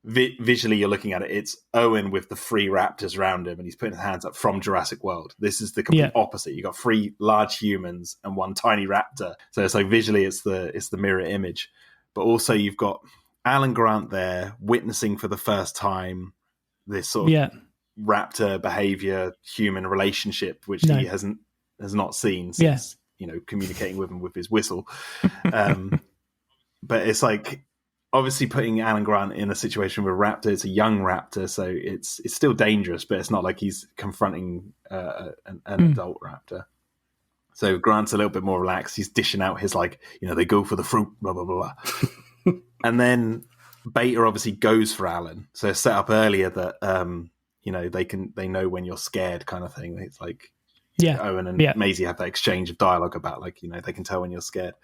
visually you're looking at it, it's Owen with the 3 raptors around him and he's putting his hands up from Jurassic World. This is the complete opposite. You got 3 large humans and 1 tiny raptor. So it's like visually it's the mirror image. But also you've got Alan Grant there witnessing for the first time this sort of raptor behavior, human relationship, which he has not seen since communicating with him with his whistle. But it's like obviously putting Alan Grant in a situation with a raptor. It's a young raptor, so it's still dangerous, but it's not like he's confronting an adult raptor. So Grant's a little bit more relaxed. He's dishing out his they go for the fruit, blah blah blah. And then Beta obviously goes for Alan. So it's set up earlier that they know when you're scared, kind of thing. It's like Owen and Maisie have that exchange of dialogue about they can tell when you're scared.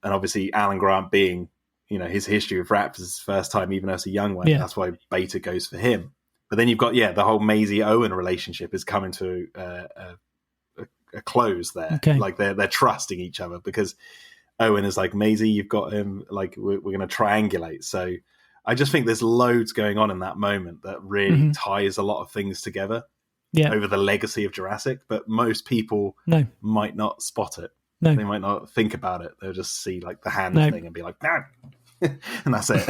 And obviously Alan Grant being his history with raptors is the first time, even though it's a young one. That's why Beta goes for him. But then you've got the whole Maisie Owen relationship is coming to a close there. Okay. Like they're trusting each other because Owen is like, Maisie, you've got him. Like we're going to triangulate. So I just think there's loads going on in that moment that really ties a lot of things together over the legacy of Jurassic. But most people might not spot it. No. They might not think about it. They'll just see like the hand thing and be like, nah. And that's it.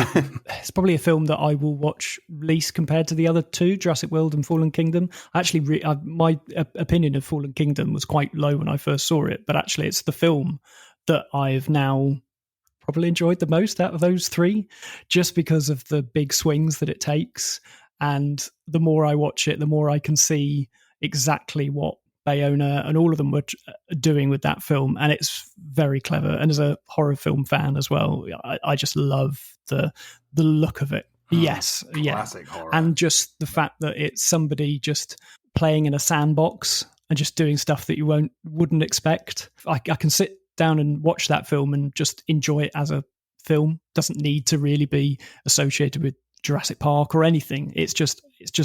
It's probably a film that I will watch least compared to the other 2, Jurassic World and Fallen Kingdom. Actually, my opinion of Fallen Kingdom was quite low when I first saw it, but actually it's the film that I've now probably enjoyed the most out of those 3, just because of the big swings that it takes. And the more I watch it, the more I can see exactly what Bayona and all of them were doing with that film, and it's very clever. And as a horror film fan as well, I just love the look of it. Classic horror. And just the fact that it's somebody just playing in a sandbox and just doing stuff that you wouldn't expect. I can sit down and watch that film and just enjoy it as a film. Doesn't need to really be associated with Jurassic Park or anything. It's just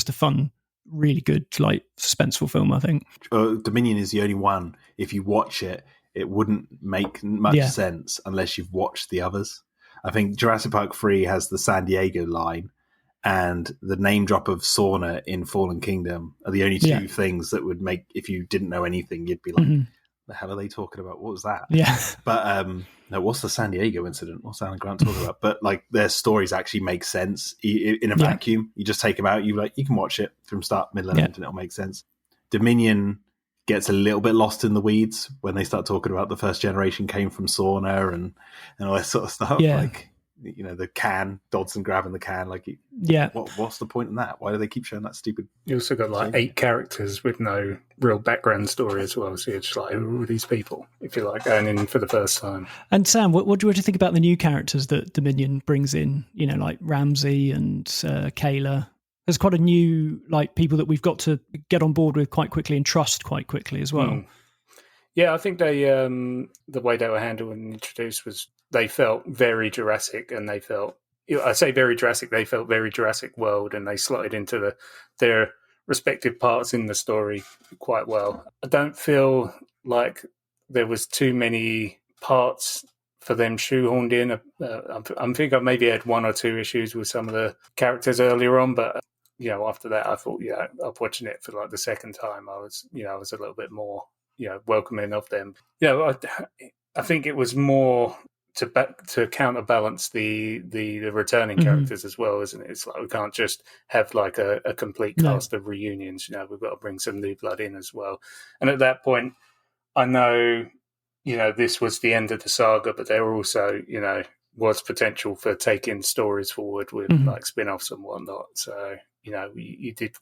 a fun, really good, suspenseful film, I think. Dominion is the only one, if you watch it, it wouldn't make much sense unless you've watched the others. I think Jurassic Park 3 has the San Diego line and the name drop of sauna in Fallen Kingdom are the only 2 things that would make, if you didn't know anything, you'd be like, the hell are they talking about? What was that? Yeah. But no, what's the San Diego incident? What's Alan Grant talking about? But their stories actually make sense in a vacuum. You just take them out. You can watch it from start, middle, and end, and it'll make sense. Dominion gets a little bit lost in the weeds when they start talking about the first generation came from sauna and all that sort of stuff. Yeah. The can, Dodson grabbing the can. What's the point in that? Why do they keep showing that stupid? You also got 8 characters with no real background story as well. So you're just like, who are these people? If you're going in for the first time. And Sam, what do you think about the new characters that Dominion brings in? Like Ramsey and Kayla. there's quite a new people that we've got to get on board with quite quickly and trust quite quickly as well. Yeah, I think they the way they were handled and introduced was they felt very Jurassic, and they felt, I say very Jurassic, they felt very Jurassic World, and they slotted into their respective parts in the story quite well. I don't feel like there was too many parts for them shoehorned in. I think I maybe had one or two issues with some of the characters earlier on, but after that, I thought, after watching it for the second time, I was a little bit more, welcoming of them. I think it was more to counterbalance the returning characters as well, isn't it? It's like we can't just have a complete cast of reunions. We've got to bring some new blood in as well. And at that point, I know, this was the end of the saga, but there also, was potential for taking stories forward with spin-offs and whatnot. So, you did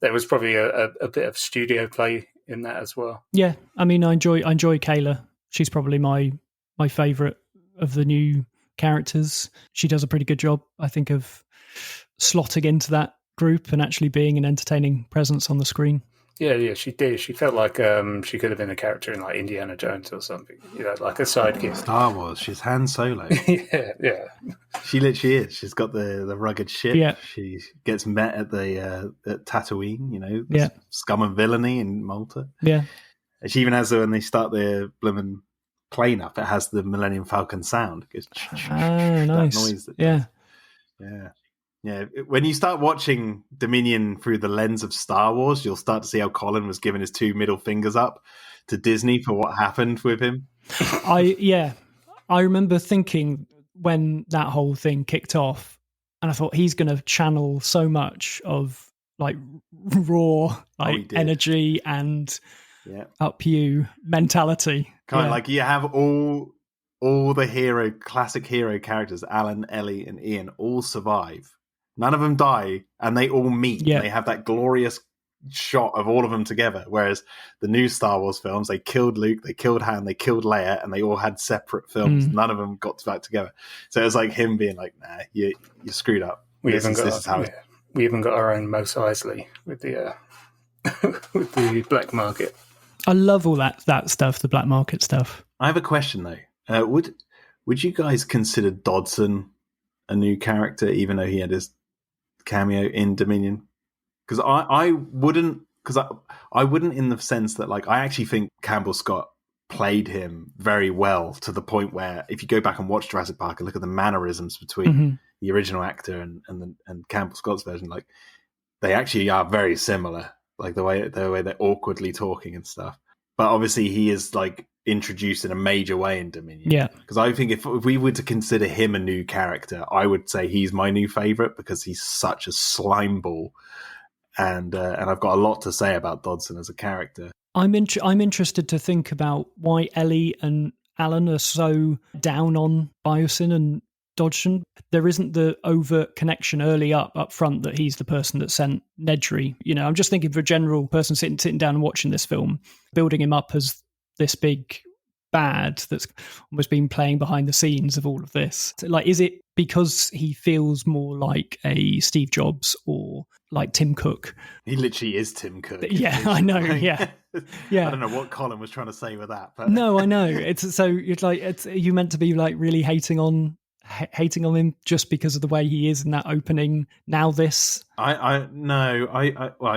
there was probably a bit of studio play in that as well. Yeah. I mean, I enjoy Kayla. She's probably my favourite of the new characters. She does a pretty good job, I think, of slotting into that group and actually being an entertaining presence on the screen. Yeah, she did. She felt like she could have been a character in Indiana Jones or something, like a sidekick. Star Wars. She's Han Solo. yeah. She literally is. She's got the rugged ship. Yeah. She gets met at at Tatooine. Scum and villainy in Malta. Yeah. She even has when they start the blooming plane up, it has the Millennium Falcon sound. It goes, nice. That noise. Yeah. When you start watching Dominion through the lens of Star Wars, you'll start to see how Colin was giving his 2 middle fingers up to Disney for what happened with him. I remember thinking when that whole thing kicked off, and I thought he's going to channel so much of raw energy and up you mentality. Kind of you have all the classic hero characters, Alan, Ellie, and Ian, all survive. None of them die, and they all meet. Yeah. They have that glorious shot of all of them together. Whereas the new Star Wars films, they killed Luke, they killed Han, they killed Leia, and they all had separate films. None of them got back together. So it was like him being like, "Nah, you screwed up." We even got our own Mos Eisley with the with the black market. I love all that stuff, the black market stuff. I have a question though. Would you guys consider Dodson a new character, even though he had his cameo in Dominion? Because I wouldn't, I wouldn't in the sense that I actually think Campbell Scott played him very well to the point where if you go back and watch Jurassic Park and look at the mannerisms between the original actor and Campbell Scott's version, they actually are very similar, the way they're awkwardly talking and stuff. But obviously he is introduced in a major way in Dominion. Yeah. Because I think if we were to consider him a new character, I would say he's my new favourite because he's such a slime ball. And I've got a lot to say about Dodson as a character. I'm interested to think about why Ellie and Alan are so down on BioSyn and Dodson. There isn't the overt connection early up front that he's the person that sent Nedry. I'm just thinking for a general person sitting down and watching this film, building him up as this big bad that's almost been playing behind the scenes of all of this. Is it because he feels more like a Steve Jobs or like Tim Cook? He literally is Tim Cook. Yeah, I know. Yeah. I don't know what Colin was trying to say with that. But no, I know. It's you meant to be really hating on him just because of the way he is in that opening. Now this, I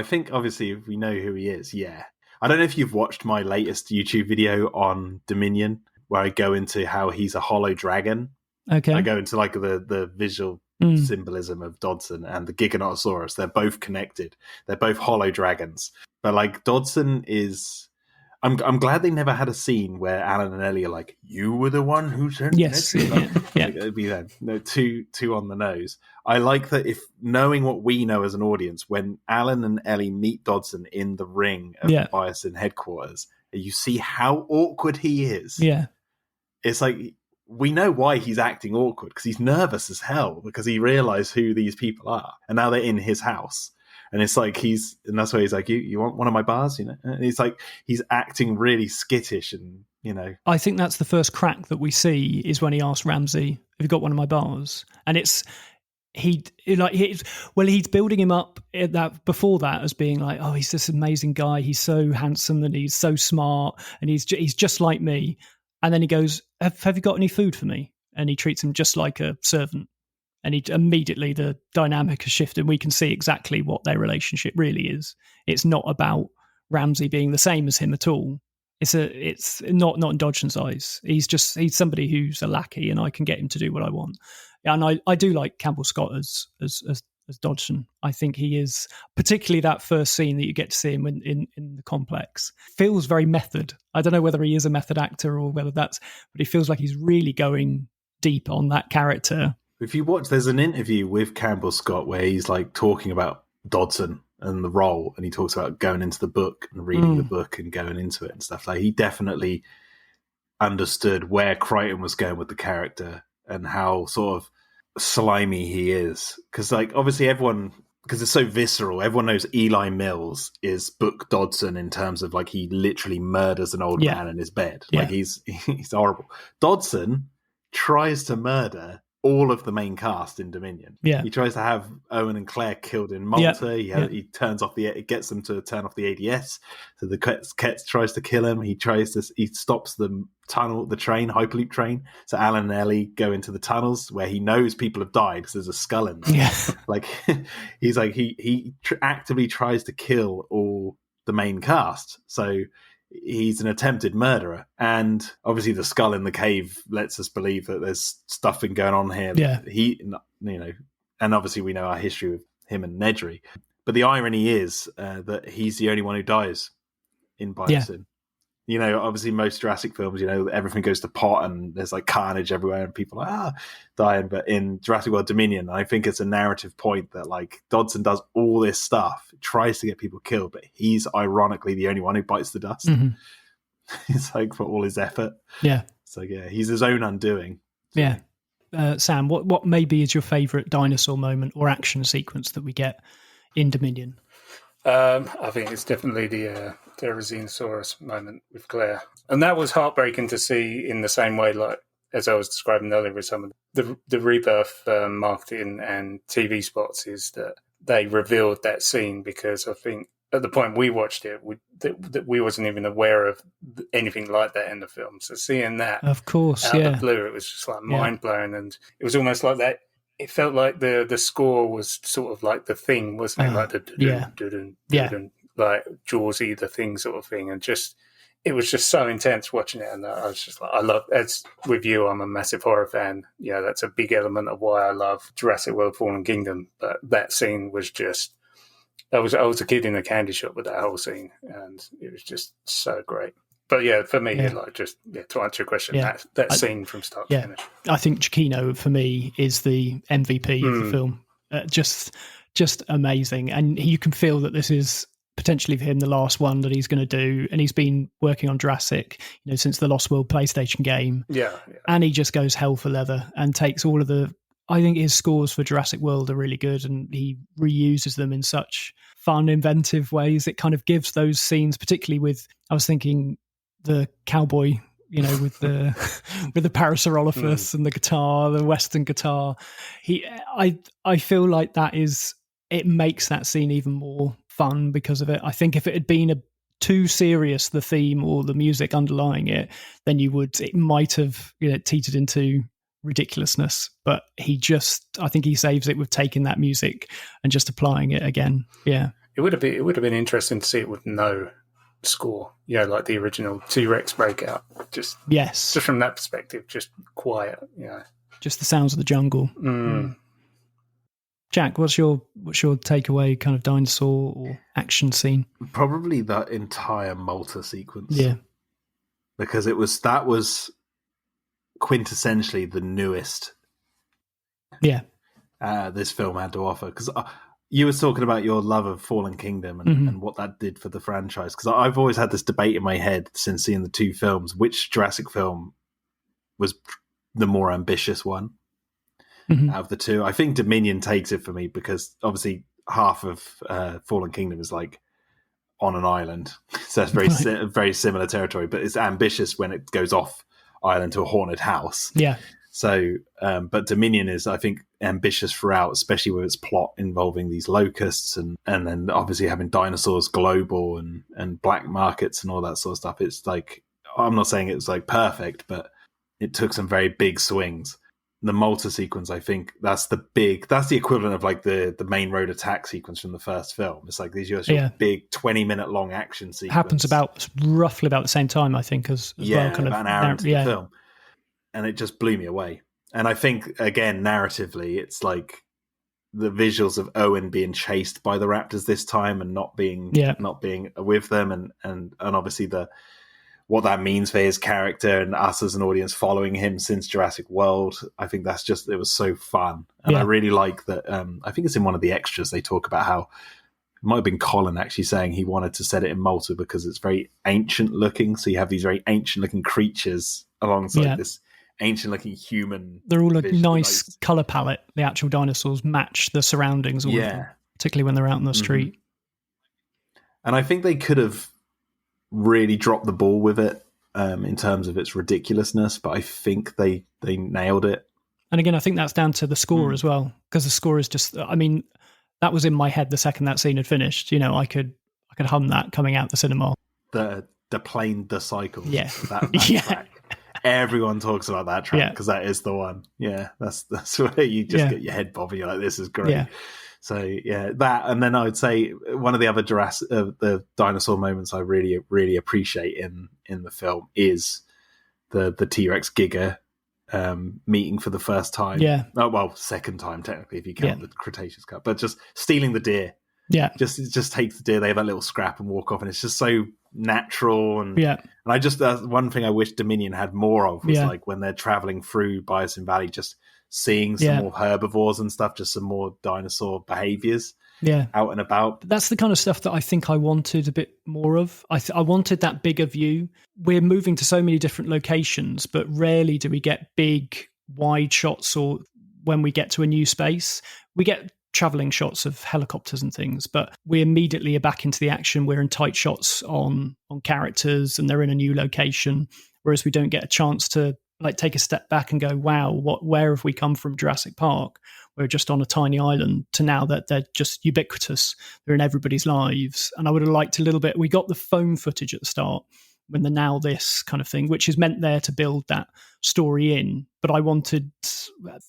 think obviously if we know who he is, yeah. I don't know if you've watched my latest YouTube video on Dominion, where I go into how he's a hollow dragon. Okay. I go into the visual symbolism of Dodson and the Giganotosaurus. They're both connected. They're both hollow dragons. But Dodson is... I'm glad they never had a scene where Alan and Ellie are like, "You were the one who sent." Yes, yeah. It'd be then too on the nose. I like that if knowing what we know as an audience, when Alan and Ellie meet Dodson in the ring of BioSyn headquarters, you see how awkward he is. Yeah, it's like we know why he's acting awkward because he's nervous as hell because he realized who these people are, and now they're in his house. And it's and that's why he's like, you want one of my bars, And it's he's acting really skittish and, I think that's the first crack that we see is when he asks Ramsey, "Have you got one of my bars?" And it's he's building him up before that as being like, oh, he's this amazing guy, he's so handsome and he's so smart and he's just like me. And then he goes, have you got any food for me? And he treats him just like a servant. And immediately the dynamic has shifted. We can see exactly what their relationship really is. It's not about Ramsay being the same as him at all. It's not in Dodgson's eyes. He's somebody who's a lackey, and I can get him to do what I want. And I do like Campbell Scott as Dodgson. I think he is, particularly that first scene that you get to see him in the complex, feels very method. I don't know whether he is a method actor or whether but he feels like he's really going deep on that character. If you watch, there's an interview with Campbell Scott where he's like talking about Dodgson and the role, and he talks about going into the book and reading the book and going into it and stuff. Like, he definitely understood where Crichton was going with the character and how sort of slimy he is. Because, like, obviously everyone, because it's so visceral, everyone knows Eli Mills is Book Dodgson in terms of, like, he literally murders an old man in his bed. Like, he's horrible. Dodgson tries to murder all of the main cast in Dominion. Yeah, he tries to have Owen and Claire killed in Malta. He turns off it gets them to turn off the ADS. So the Ketz tries to kill him. He stops the train, Hyperloop train. So Alan and Ellie go into the tunnels where he knows people have died because there's a skull in them. Yeah, like he's like he actively tries to kill all the main cast. So he's an attempted murderer, and obviously the skull in the cave lets us believe that there's stuff been going on here. And obviously we know our history with him and Nedry. But the irony is that he's the only one who dies in BioSyn. You know, obviously most Jurassic films, you know, everything goes to pot and there's like carnage everywhere and people are dying. But in Jurassic World Dominion, I think it's a narrative point that, like, Dodgson does all this stuff, tries to get people killed, but he's ironically the only one who bites the dust. Mm-hmm. It's like, for all his effort. Yeah. So yeah, he's his own undoing. So. Yeah. Sam, what maybe is your favourite dinosaur moment or action sequence that we get in Dominion? I think it's definitely the Therizinosaurus moment with Claire. And that was heartbreaking to see in the same way, like, as I was describing earlier with some of the Rebirth marketing and TV spots, is that they revealed that scene, because I think at the point we watched it, we wasn't even aware of anything like that in the film. So seeing that, of course, out of the blue, it was just like mind-blowing. And it was almost like that. It felt like the score was sort of like The Thing, wasn't it? Like the like Jaws-y, The Thing sort of thing. And just, it was just so intense watching it. And I was just like, I love, as with you, I'm a massive horror fan. Yeah, that's a big element of why I love Jurassic World Fallen Kingdom. But that scene was just, I was a kid in a candy shop with that whole scene. And it was just so great. But yeah, for me, like, to answer your question, that scene from start to finish. I think Giacchino, for me, is the MVP of the film. Just amazing. And you can feel that this is potentially for him the last one that he's going to do. And he's been working on Jurassic, since the Lost World PlayStation game. Yeah. And he just goes hell for leather and takes all of I think his scores for Jurassic World are really good, and he reuses them in such fun, inventive ways. It kind of gives those scenes, particularly I was thinking, the cowboy, with the Parasaurolophus and the guitar, the Western guitar. I feel like it makes that scene even more fun because of it. I think if it had been too serious, the theme or the music underlying it, then it might have teetered into ridiculousness. But I think he saves it with taking that music and just applying it again. Yeah, it would have been interesting to see it with no score, like the original T-Rex breakout. Just from that perspective, just quiet, just the sounds of the jungle. Jack, what's your takeaway kind of dinosaur or action scene? Probably that entire Malta sequence. Yeah, because that was quintessentially the newest. Yeah, this film had to offer, because. You were talking about your love of Fallen Kingdom and what that did for the franchise. Because I've always had this debate in my head since seeing the two films, which Jurassic film was the more ambitious one out of the two. I think Dominion takes it for me, because obviously half of Fallen Kingdom is like on an island. So it's very similar territory, but it's ambitious when it goes off island to a haunted house. Yeah. So, but Dominion is, I think, ambitious throughout, especially with its plot involving these locusts and then obviously having dinosaurs global and black markets and all that sort of stuff. It's like, I'm not saying it's like perfect, but it took some very big swings. The Malta sequence, I think that's the equivalent of like the main road attack sequence from the first film. It's like these big 20-minute long action sequence. Happens roughly about the same time, I think, as well. Kind about of an hour into the film. And it just blew me away. And I think, again, narratively, it's like the visuals of Owen being chased by the raptors this time and not being with them, and obviously what that means for his character and us as an audience following him since Jurassic World. I think it was so fun. And I really like that. I think it's in one of the extras they talk about how it might have been Colin actually saying he wanted to set it in Malta because it's very ancient looking. So you have these very ancient looking creatures alongside this ancient looking human. They're all a nice colour palette. The actual dinosaurs match the surroundings, all of them, particularly when they're out in the street. And I think they could have really dropped the ball with it in terms of its ridiculousness, but I think they nailed it. And again, I think that's down to the score as well, because the score is just, I mean, that was in my head the second that scene had finished. You know, I could hum that coming out the cinema. The plane, the cycle. Yeah. That track. Everyone talks about that track because that is the one. Yeah, that's where you just get your head bobbing. You're like, this is great. Yeah. So that, and then I would say one of the other the dinosaur moments I really, really appreciate in the film is the T-Rex Giga meeting for the first time. Yeah. Oh, well, second time technically if you count the Cretaceous cut, but just stealing the deer. Yeah. Just take the deer. They have that little scrap and walk off, and it's just so natural. And I just one thing I wish Dominion had more of was like when they're traveling through BioSyn Valley, just seeing some more herbivores and stuff, just some more dinosaur behaviors out and about. That's the kind of stuff that I think I wanted a bit more of. I wanted that bigger view. We're moving to so many different locations, but rarely do we get big, wide shots, or when we get to a new space, we get traveling shots of helicopters and things, but we immediately are back into the action. We're in tight shots on characters and they're in a new location, whereas we don't get a chance to like take a step back and go, wow, where have we come from Jurassic Park? We're just on a tiny island to now that they're just ubiquitous. They're in everybody's lives. And I would have liked a little bit, we got the phone footage at the start when the now this kind of thing, which is meant there to build that story in. But I wanted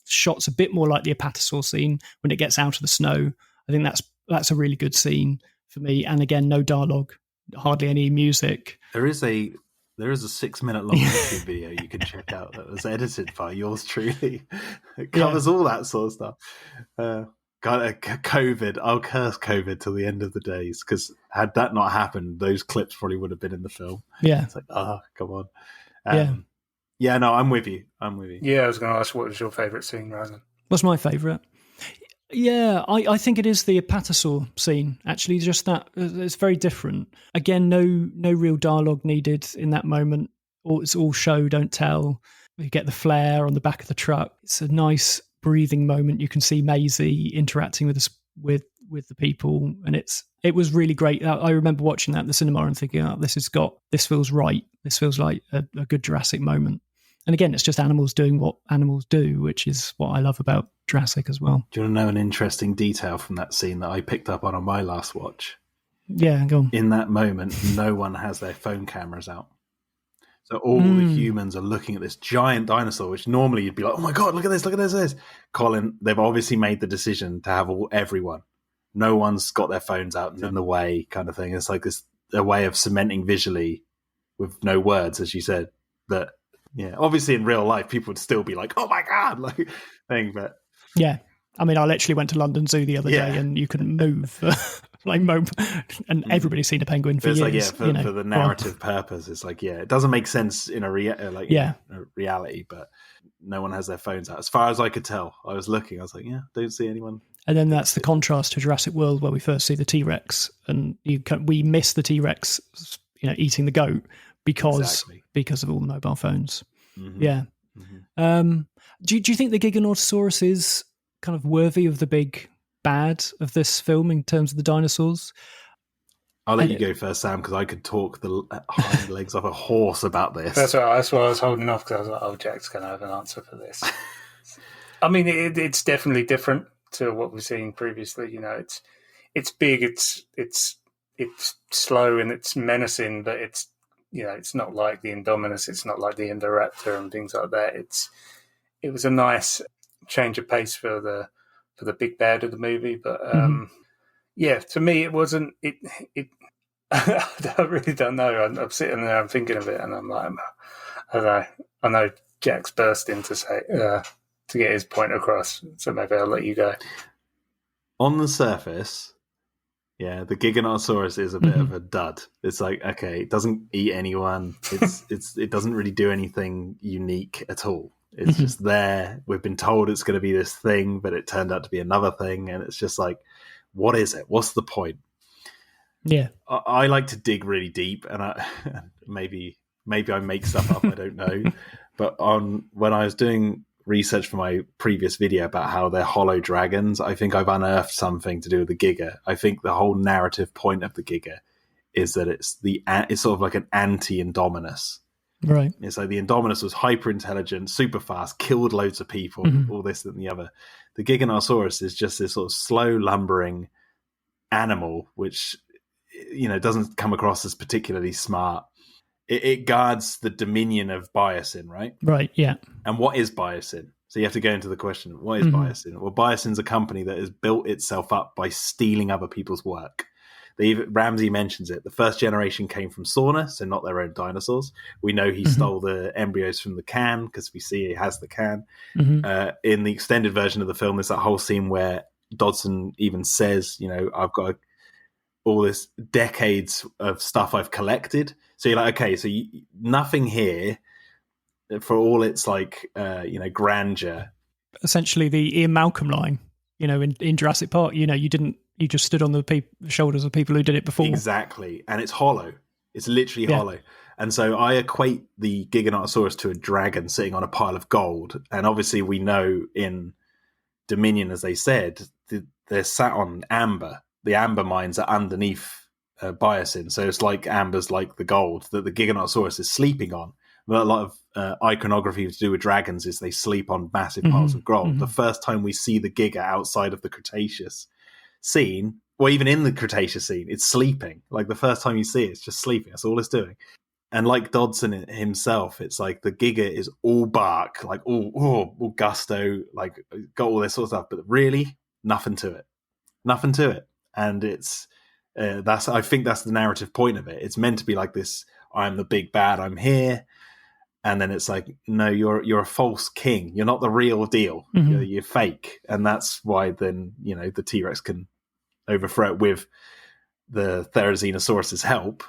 shots a bit more like the apatosaur scene when it gets out of the snow. I think that's a really good scene for me. And again, no dialogue, hardly any music. There is a 6-minute long YouTube video you can check out that was edited by yours truly. It covers all that sort of stuff. COVID, I'll curse COVID till the end of the days, because had that not happened, those clips probably would have been in the film. Yeah. It's like, come on. No, I'm with you. Yeah, I was going to ask, what was your favourite scene, Ryzen? What's my favourite? Yeah, I think it is the apatosaur scene, actually. Just that, it's very different. Again, no real dialogue needed in that moment. It's all show, don't tell. You get the flare on the back of the truck. It's a nice breathing moment. You can see Maisie interacting with the people, and it was really great. I remember watching that at the cinema and thinking, this feels right. This feels like a good Jurassic moment. And again, it's just animals doing what animals do, which is what I love about Jurassic as well. Do you want to know an interesting detail from that scene that I picked up on my last watch? Yeah, go on. In that moment, no one has their phone cameras out. So all the humans are looking at this giant dinosaur, which normally you'd be like, oh my God, look at this. Colin, they've obviously made the decision to have everyone. No one's got their phones out in the way kind of thing. It's like a way of cementing visually with no words, as you said, that, obviously in real life, people would still be like, oh my God, like thing, but. Yeah. I mean, I literally went to London Zoo the other day and you couldn't move. And everybody's seen a penguin for years. For the narrative purpose, it's like, it doesn't make sense in a reality, but no one has their phones out. As far as I could tell, I was looking, I was like, don't see anyone. And then that's the contrast to Jurassic World, where we first see the T-Rex, and we miss the T-Rex, eating the goat because of all the mobile phones. Mm-hmm. Yeah. Mm-hmm. Do you think the Giganotosaurus is kind of worthy of the big bad of this film in terms of the dinosaurs? I'll let you go first, Sam, because I could talk the hind legs off a horse about this. That's right. That's why I was holding off, because I was like, "Oh, Jack's going to have an answer for this." I mean, it's definitely different to what we've seen previously. You know, it's big, it's slow, and it's menacing, but it's not like the Indominus, it's not like the Indoraptor and things like that. It was a nice change of pace for the big bad of the movie, but yeah, to me, it wasn't. I really don't know. I'm sitting there, I'm thinking of it, and I'm like, I don't know. I know Jack's bursting to say to get his point across, so maybe I'll let you go. On the surface, yeah, the Giganotosaurus is a bit of a dud. It's like, okay, it doesn't eat anyone. It doesn't really do anything unique at all. It's just there. We've been told it's going to be this thing, but it turned out to be another thing, and it's just like, what is it? What's the point? Yeah, I like to dig really deep, and maybe I make stuff up. I don't know. But when I was doing research for my previous video about how they're hollow dragons, I think I've unearthed something to do with the Giga. I think the whole narrative point of the Giga is that it's sort of like an anti-Indominus. Right. It's like the Indominus was hyper intelligent, super fast, killed loads of people, all this and the other. The Giganotosaurus is just this sort of slow, lumbering animal, which doesn't come across as particularly smart. It guards the dominion of BioSyn, right? Right, yeah. And what is BioSyn? So you have to go into the question, what is BioSyn? Well, BioSyn's a company that has built itself up by stealing other people's work. Ramsey mentions it. The first generation came from Sauna, so not their own dinosaurs. We know he stole the embryos from the can, because we see he has the can. In the extended version of the film, there's that whole scene where Dodson even says, I've got all this decades of stuff I've collected. So you're like, okay, so nothing here, for all its grandeur. Essentially, the Ian Malcolm line, in Jurassic Park, you just stood on the shoulders of people who did it before. Exactly, and it's hollow. It's literally hollow. And so I equate the Giganotosaurus to a dragon sitting on a pile of gold. And obviously, we know in Dominion, as they said, they're sat on amber. The amber mines are underneath BioSyn, so it's like amber's like the gold that the Giganotosaurus is sleeping on. But a lot of iconography to do with dragons is they sleep on massive piles of gold. The first time we see the Giga outside of the Cretaceous scene, or even in the Cretaceous scene, it's sleeping. Like the first time you see it, it's just sleeping. That's all it's doing. And like Dodson himself, it's like the Giga is all bark, like all gusto, like got all this sort of stuff, but really nothing to it. And it's I think that's the narrative point of it. It's meant to be like this: I'm the big bad, I'm here, and then it's like, no, you're a false king. You're not the real deal. You're fake, and that's why then the T-Rex can overthrow it with the Therizinosaurus's help,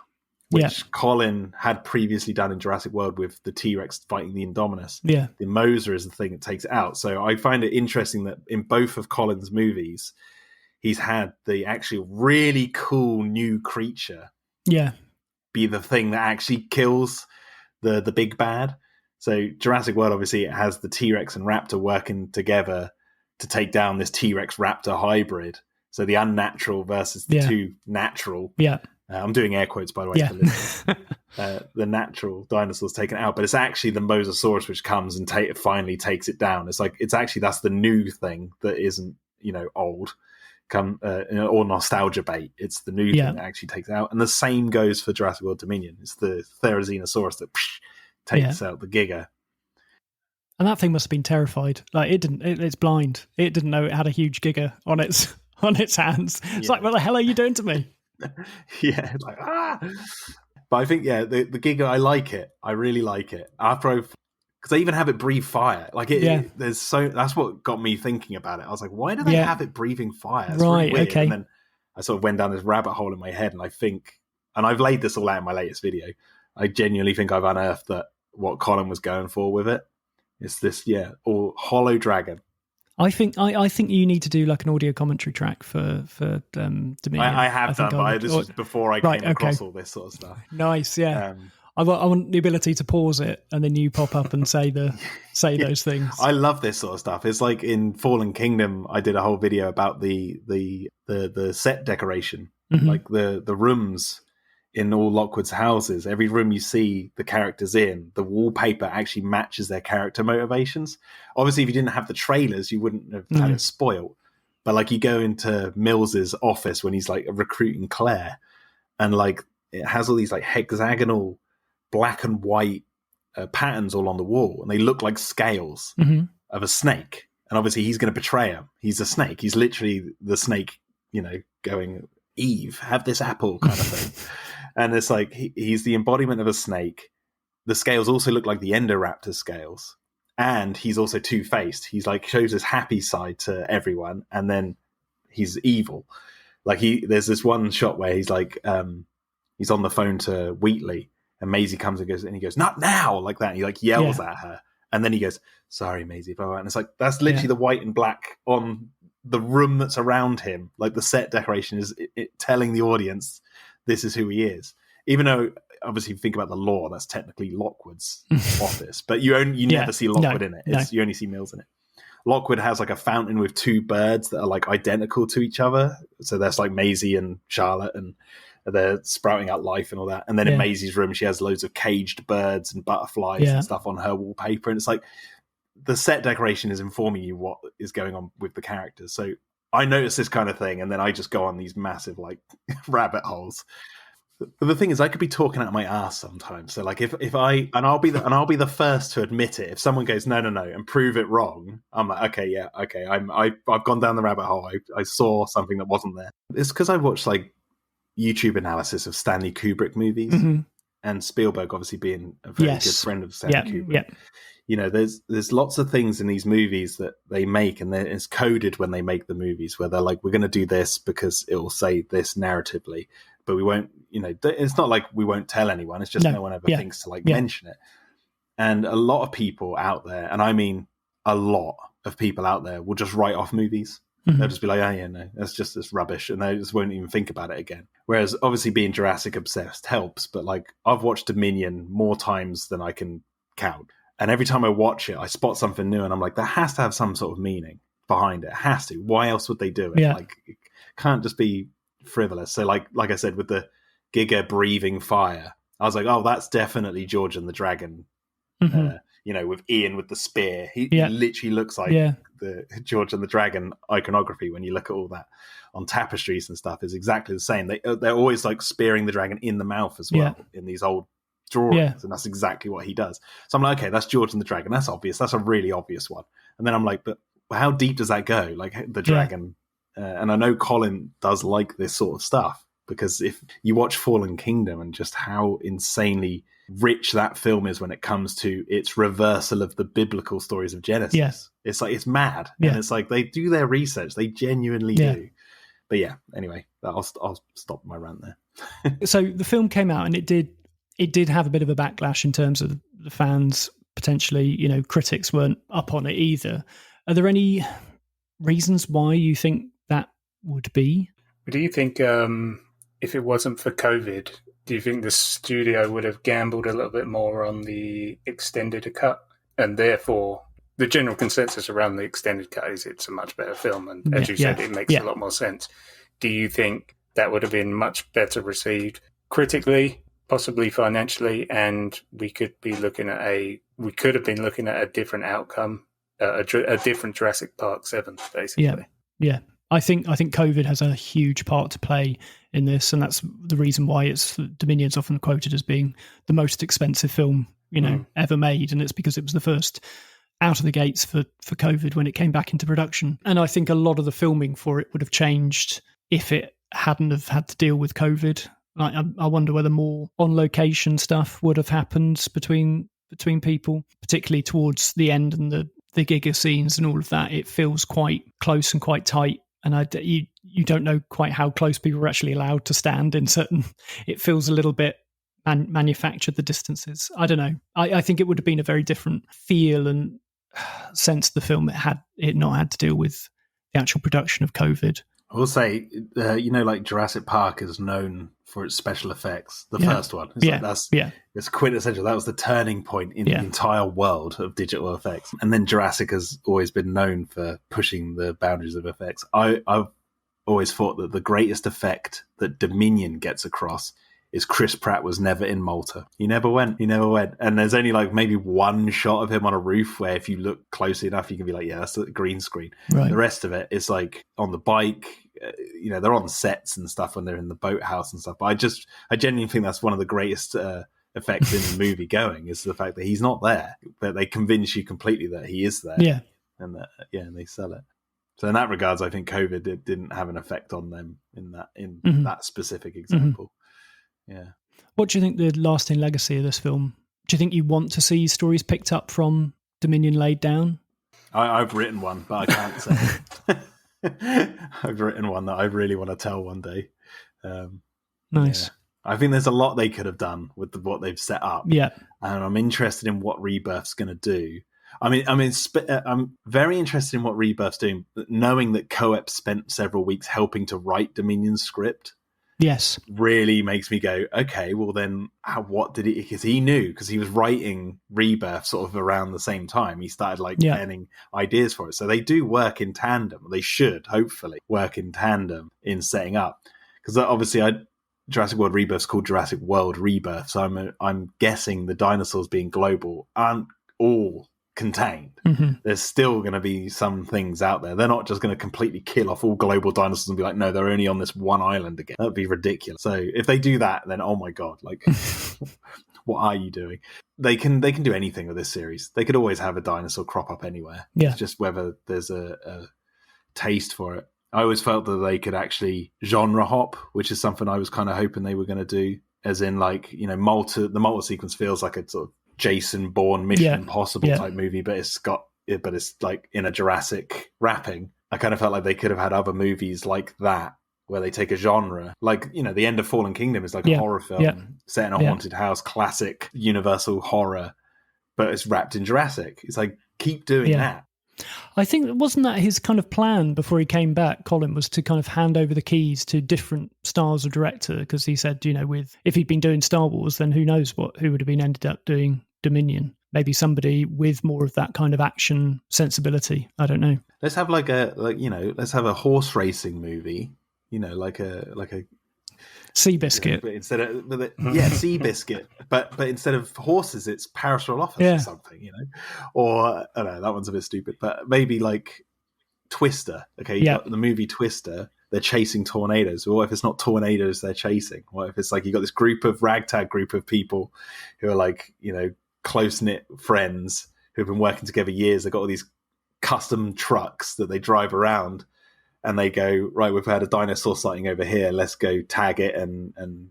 which Colin had previously done in Jurassic World with the T-Rex fighting the Indominus. Yeah, the Moser is the thing that takes it out. So I find it interesting that in both of Colin's movies, he's had the actually really cool new creature be the thing that actually kills the big bad. So Jurassic World, obviously, it has the T-Rex and Raptor working together to take down this T-Rex Raptor hybrid. So the unnatural versus the two natural. Yeah. I'm doing air quotes, by the way. For listeners. The natural dinosaurs taken out, but it's actually the Mosasaurus which comes and finally takes it down. It's like, that's the new thing that isn't, old. Or nostalgia bait. It's the new thing that actually takes it out. And the same goes for Jurassic World Dominion. It's the Therizinosaurus that takes out the Giga. And that thing must have been terrified. Like it's blind. It didn't know it had a huge Giga on its hands. It's like, what the hell are you doing to me? Yeah, like But I think the Giga, I like it. I really like it. Because they even have it breathe fire. Like that's what got me thinking about it. I was like, why do they have it breathing fire? It's right, really weird. okay. And then I sort of went down this rabbit hole in my head, and I think, and I've laid this all out in my latest video, I genuinely think I've unearthed that what Colin was going for with it. It's this, all hollow dragon. I think you need to do like an audio commentary track for Dominion. I have done, but this was before I came across all this sort of stuff. Nice, yeah. I want the ability to pause it and then you pop up and say those things. I love this sort of stuff. It's like in Fallen Kingdom, I did a whole video about the set decoration Mm-hmm. Like the rooms in all Lockwood's houses, every room you see the characters in, the wallpaper actually matches their character motivations. Obviously, if you didn't have the trailers, you wouldn't have had it spoiled. But like you go into Mills's office when he's like recruiting Claire, and like it has all these like hexagonal black and white patterns all on the wall, and they look like scales of a snake. And obviously, he's going to betray him. He's a snake. He's literally the snake, going, Eve, have this apple kind of thing. And it's like he's the embodiment of a snake. The scales also look like the Endoraptor scales. And he's also two-faced. He's like shows his happy side to everyone, and then he's evil. Like there's this one shot where he's like he's on the phone to Wheatley, and Maisie comes and he goes, "Not now!" like that. And he like yells at her, and then he goes, "Sorry, Maisie," blah, blah. And it's like that's literally the white and black on the room that's around him. Like the set decoration is it telling the audience this is who he is, even though. Obviously, if you think about the lore, that's technically Lockwood's office, but you never see Lockwood in it. You only see Mills in it. Lockwood has like a fountain with two birds that are like identical to each other. So there's like Maisie and Charlotte, and they're sprouting out life and all that. And then in Maisie's room, she has loads of caged birds and butterflies and stuff on her wallpaper. And it's like the set decoration is informing you what is going on with the characters. So I notice this kind of thing, and then I just go on these massive like rabbit holes. But the thing is, I could be talking out my ass sometimes. So, like, if I'll be the first to admit it. If someone goes no, and prove it wrong, I'm like, okay, I've gone down the rabbit hole. I saw something that wasn't there. It's because I watched like YouTube analysis of Stanley Kubrick movies, and Spielberg obviously being a very good friend of Stanley Kubrick. Yeah. There's lots of things in these movies that they make, and it's coded when they make the movies, where they're like, we're going to do this because it will say this narratively. But we won't, it's not like we won't tell anyone. It's just no one ever thinks to mention it. And a lot of people out there, and I mean a lot of people out there, will just write off movies. They'll just be like, oh yeah, no, that's just this rubbish. And they just won't even think about it again. Whereas obviously being Jurassic obsessed helps. But like I've watched Dominion more times than I can count. And every time I watch it, I spot something new. And I'm like, that has to have some sort of meaning behind it. It has to. Why else would they do it? Like it can't just be frivolous. So like I said, with the Giga breathing fire, I was like, oh, that's definitely George and the Dragon. With Ian with the spear, he literally looks like the George and the Dragon iconography. When you look at all that on tapestries and stuff, is exactly the same. They're always like spearing the dragon in the mouth as well in these old drawings, and that's exactly what he does. So I'm like, okay, that's George and the Dragon. That's obvious. That's a really obvious one. And then I'm like, but how deep does that go? Like the dragon. And I know Colin does like this sort of stuff, because if you watch Fallen Kingdom and just how insanely rich that film is when it comes to its reversal of the biblical stories of Genesis, it's like, it's mad. And it's like, they do their research. They genuinely do. But anyway, I'll stop my rant there. So the film came out, and it did have a bit of a backlash in terms of the fans, potentially, critics weren't up on it either. Are there any reasons why you think that would be? Do you think if it wasn't for COVID, do you think the studio would have gambled a little bit more on the extended cut? And therefore, the general consensus around the extended cut is it's a much better film. And as you said, it makes a lot more sense. Do you think that would have been much better received critically, possibly financially, and we could have been looking at a different outcome, a different Jurassic Park 7, basically? Yeah. I think COVID has a huge part to play in this, and that's the reason why Dominion's often quoted as being the most expensive film ever made, and it's because it was the first out of the gates for COVID when it came back into production. And I think a lot of the filming for it would have changed if it hadn't have had to deal with COVID. I wonder whether more on location stuff would have happened between people, particularly towards the end and the Giga scenes and all of that. It feels quite close and quite tight. And you don't know quite how close people are actually allowed to stand in certain. It feels a little bit manufactured, the distances. I don't know. I think it would have been a very different feel and sense of the film had it not had to deal with the actual production of COVID. I will say, like Jurassic Park is known for its special effects. The first one, it's quintessential. That was the turning point in the entire world of digital effects. And then Jurassic has always been known for pushing the boundaries of effects. I've always thought that the greatest effect that Dominion gets across is Chris Pratt was never in Malta. He never went. And there's only like maybe one shot of him on a roof where if you look closely enough, you can be like, yeah, that's a green screen. Right. The rest of it is like on the bike, they're on sets and stuff when they're in the boathouse and stuff. But I genuinely think that's one of the greatest effects in the movie going, is the fact that he's not there, but they convince you completely that he is there. Yeah. And and they sell it. So in that regards, I think COVID didn't have an effect on them in that specific example. Yeah. What do you think the lasting legacy of this film? Do you think you want to see stories picked up from Dominion laid down? I've written one, but I can't say. I've written one that I really want to tell one day. Nice. Yeah. I think there's a lot they could have done with what they've set up. Yeah. And I'm interested in what Rebirth's going to do. I'm very interested in what Rebirth's doing, knowing that Coep spent several weeks helping to write Dominion's script. Yes. Really makes me go, okay, well then what did he, because he knew, because he was writing Rebirth sort of around the same time. He started penning ideas for it. So they do work in tandem. They should hopefully work in tandem in setting up. Because obviously Jurassic World Rebirth's called Jurassic World Rebirth. So I'm guessing the dinosaurs being global aren't all contained. Mm-hmm. There's still going to be some things out there. They're not just going to completely kill off all global dinosaurs and be like, no, they're only on this one island again. That would be ridiculous. So if they do that, then oh my god, like what are you doing? They can do anything with this series. They could always have a dinosaur crop up anywhere. Yeah. It's just whether there's a taste for it. I always felt that they could actually genre hop, which is something I was kind of hoping they were going to do, as in the Malta sequence feels like a sort of Jason Bourne Mission Impossible type movie, but it's like in a Jurassic wrapping. I kind of felt like they could have had other movies like that where they take a genre, like the end of Fallen Kingdom is like a horror film set in a haunted house, classic Universal horror, but it's wrapped in Jurassic. It's like, keep doing that. I think wasn't that his kind of plan before he came back, Colin, was to kind of hand over the keys to different styles of director, because he said, if he'd been doing Star Wars, then who knows who would have been ended up doing Dominion. Maybe somebody with more of that kind of action sensibility. I don't know. Let's have let's have a horse racing movie, like a Seabiscuit. But instead of Seabiscuit, but instead of horses, it's Parasol Office or something, Or I don't know, that one's a bit stupid, but maybe like Twister. Okay, you got the movie Twister. They're chasing tornadoes. Well, what if it's not tornadoes they're chasing? What if it's like you got this ragtag group of people who are like close knit friends who've been working together years? They've got all these custom trucks that they drive around. And they go, right, we've had a dinosaur sighting over here. Let's go tag it and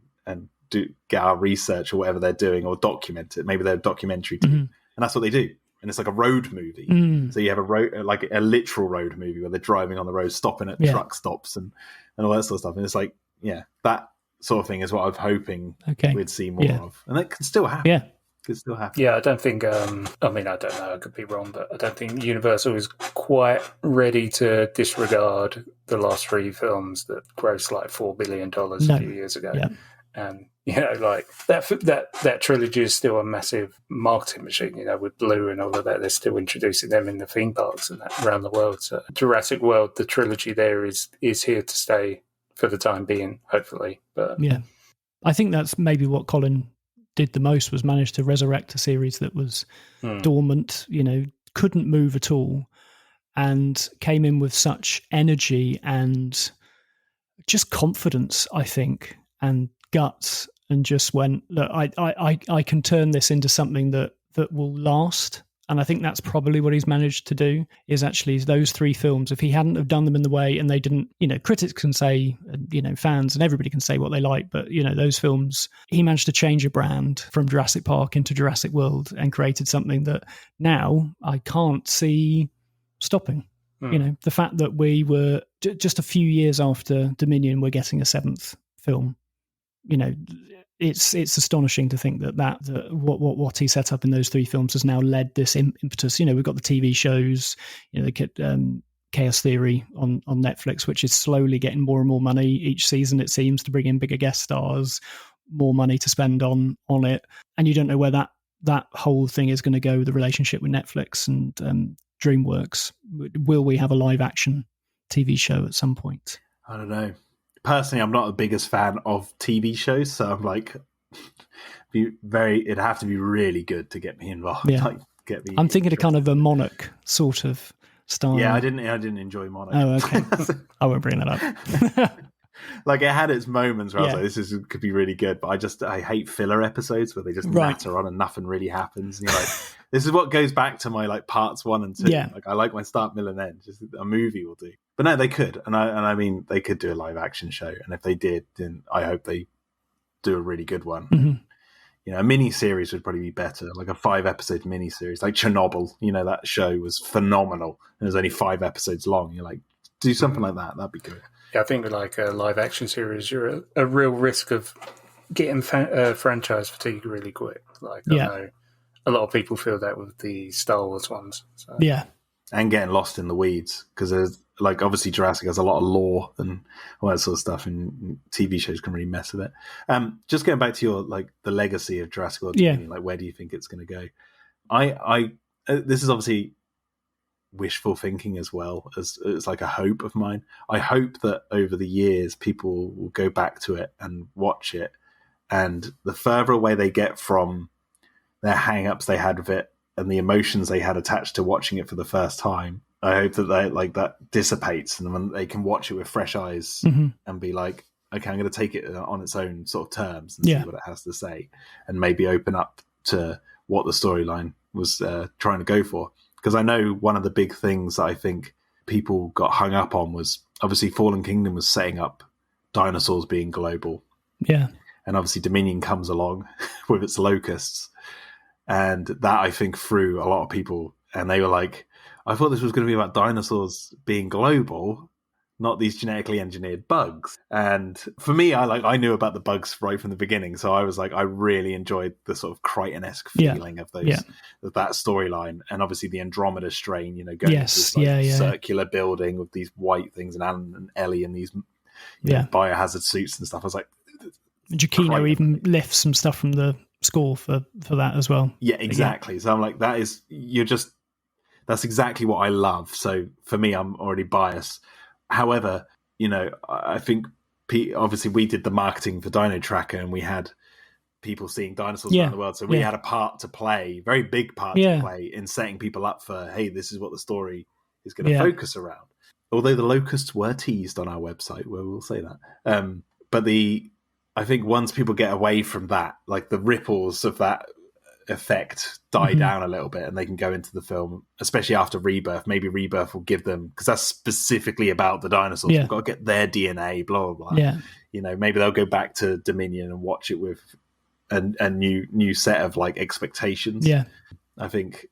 get our research or whatever they're doing, or document it. Maybe they're a documentary team. And that's what they do. And it's like a road movie. So you have a literal road movie where they're driving on the road, stopping at truck stops and all that sort of stuff. And it's like, that sort of thing is what I'm hoping we'd see more of. And that can still happen. Yeah. Could still happen. Yeah, I don't think, I don't know, I could be wrong, but I don't think Universal is quite ready to disregard the last three films that grossed like $4 billion a few years ago. Yeah. And, like that trilogy is still a massive marketing machine, with Blue and all of that. They're still introducing them in the theme parks and that around the world. So Jurassic World, the trilogy there is here to stay for the time being, hopefully. But yeah, I think that's maybe what Colin did the most, was manage to resurrect a series that was dormant, couldn't move at all, and came in with such energy and just confidence, I think, and guts, and just went, look, I can turn this into something that will last. And I think that's probably what he's managed to do, is actually those three films, if he hadn't have done them in the way, and they didn't, critics can say, fans and everybody can say what they like, but, those films, he managed to change a brand from Jurassic Park into Jurassic World and created something that now I can't see stopping. The fact that we were just a few years after Dominion, we're getting a seventh film, it's astonishing to think that what he set up in those three films has now led this impetus. We've got the TV shows, the Chaos Theory on Netflix, which is slowly getting more and more money each season, it seems, to bring in bigger guest stars, more money to spend on it. And you don't know where that whole thing is going to go, the relationship with Netflix and DreamWorks. Will we have a live action TV show at some point? I don't know. Personally, I'm not the biggest fan of TV shows, so I'm like, it'd have to be really good to get me involved. Yeah. Like, get me. I'm thinking of kind of a Monarch sort of style. Yeah, I didn't enjoy Monarch. Oh, okay. I won't bring that up. Like, it had its moments where I was like, could be really good, but I hate filler episodes where they just natter on and nothing really happens. And you're like, this is what goes back to my like parts 1 and 2. Yeah. Like, I like my start, middle, and end. Just a movie will do. But no, they could, and I mean, they could do a live action show, and if they did, then I hope they do a really good one. Mm-hmm. You know, a mini series would probably be better, like a 5-episode mini series, like Chernobyl. You know, that show was phenomenal, and it was only 5 episodes long. You're like, do something like that. That'd be good. Yeah, I think like a live action series, you're at a real risk of getting franchise fatigue really quick. Like, I know a lot of people feel that with the Star Wars ones. So. Yeah. And getting lost in the weeds, because there's, like, obviously Jurassic has a lot of lore and all that sort of stuff, and TV shows can really mess with it. Just going back to your, like, the legacy of Jurassic World Dominion, like, where do you think it's going to go? This is obviously wishful thinking as well, as it's like a hope of mine. I hope that over the years people will go back to it and watch it, and the further away they get from their hang-ups they had with it and the emotions they had attached to watching it for the first time, I hope that that dissipates, and when they can watch it with fresh eyes and be like, okay, I'm going to take it on its own sort of terms and see what it has to say, and maybe open up to what the storyline was trying to go for. Because I know one of the big things that I think people got hung up on was, obviously, Fallen Kingdom was setting up dinosaurs being global. Yeah. And obviously Dominion comes along with its locusts. And that, I think, threw a lot of people. And they were like, I thought this was going to be about dinosaurs being global, not these genetically engineered bugs. And for me, I knew about the bugs right from the beginning. So I was like, I really enjoyed the sort of Crichton-esque feeling of those, of that storyline. And obviously the Andromeda strain, you know, going into this circular building with these white things, and Alan and Ellie in these know, biohazard suits and stuff. I was like, Giacchino even lifts some stuff from the score for that as well. Yeah, exactly. So I'm like, that's exactly what I love. So for me, I'm already biased. However, you know, I think obviously we did the marketing for Dino Tracker, and we had people seeing dinosaurs around the world. So we had a part to play, very big part to play in setting people up for, hey, this is what the story is going to focus around. Although the locusts were teased on our website, where we'll say that. But I think once people get away from that, like the ripples of that effect die down a little bit, and they can go into the film, especially after Rebirth. Maybe Rebirth will give them, because that's specifically about the dinosaurs. We've got to get their DNA, blah blah blah. You know, maybe they'll go back to Dominion and watch it with a new set of like expectations. I think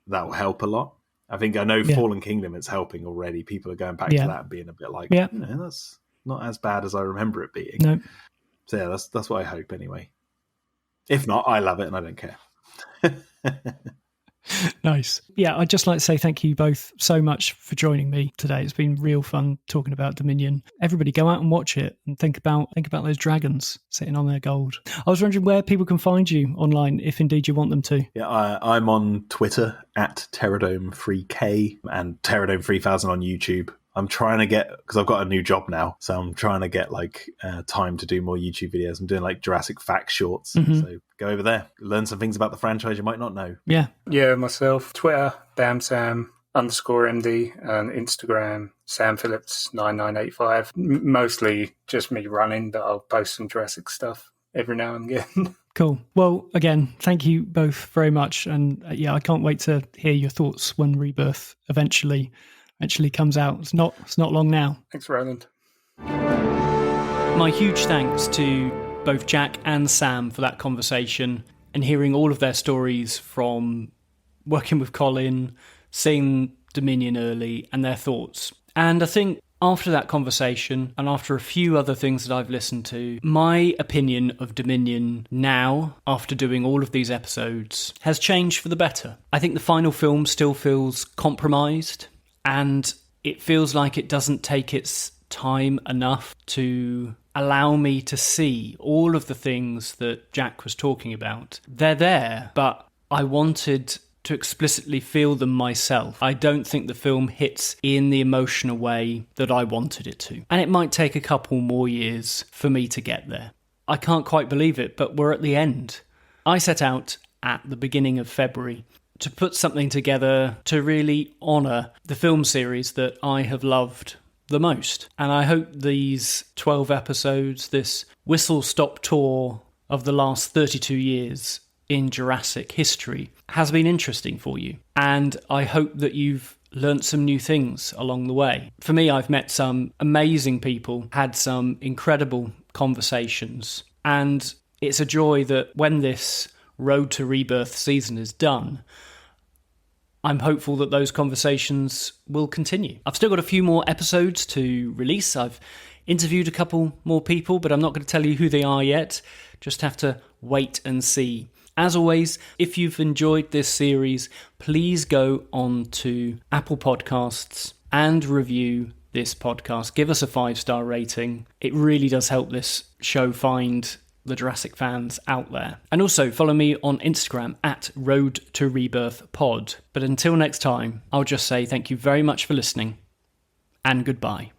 that will help a lot. I know Fallen Kingdom, it's helping already. People are going back to that and being a bit like, you know, that's not as bad as I remember it being. No. So yeah, that's what I hope anyway. If not, I love it and I don't care. Nice. Yeah, I'd just like to say thank you both so much for joining me today. It's been real fun talking about Dominion. Everybody go out and watch it and think about those dragons sitting on their gold. I was wondering where people can find you online, if indeed you want them to. Yeah, I'm on Twitter at Pterodome3K and Pterodome3000 on YouTube. I'm trying to get, because I've got a new job now, so I'm trying to get like time to do more YouTube videos. I'm doing like Jurassic Fact shorts. So go over there, learn some things about the franchise you might not know. Yeah, myself, Twitter, BamSam_MD, and Instagram, Sam Phillips 9985. Mostly just me running, but I'll post some Jurassic stuff every now and again. Cool. Well, again, thank you both very much. And I can't wait to hear your thoughts when Rebirth eventually comes out. It's not long now. Thanks, Roland. My huge thanks to both Jack and Sam for that conversation and hearing all of their stories from working with Colin, seeing Dominion early, and their thoughts. And I think after that conversation, and after a few other things that I've listened to, my opinion of Dominion now, after doing all of these episodes, has changed for the better. I think the final film still feels compromised, and it feels like it doesn't take its time enough to allow me to see all of the things that Jack was talking about. They're there, but I wanted to explicitly feel them myself. I don't think the film hits in the emotional way that I wanted it to. And it might take a couple more years for me to get there. I can't quite believe it, but we're at the end. I set out at the beginning of February to put something together to really honour the film series that I have loved the most. And I hope these 12 episodes, this whistle-stop tour of the last 32 years in Jurassic history, has been interesting for you. And I hope that you've learnt some new things along the way. For me, I've met some amazing people, had some incredible conversations, and it's a joy that when this Road to Rebirth season is done, I'm hopeful that those conversations will continue. I've still got a few more episodes to release. I've interviewed a couple more people, but I'm not going to tell you who they are yet. Just have to wait and see. As always, if you've enjoyed this series, please go on to Apple Podcasts and review this podcast. Give us a 5-star rating. It really does help this show find the Jurassic fans out there. And also follow me on Instagram at Road to Rebirth Pod. But until next time, I'll just say thank you very much for listening, and goodbye.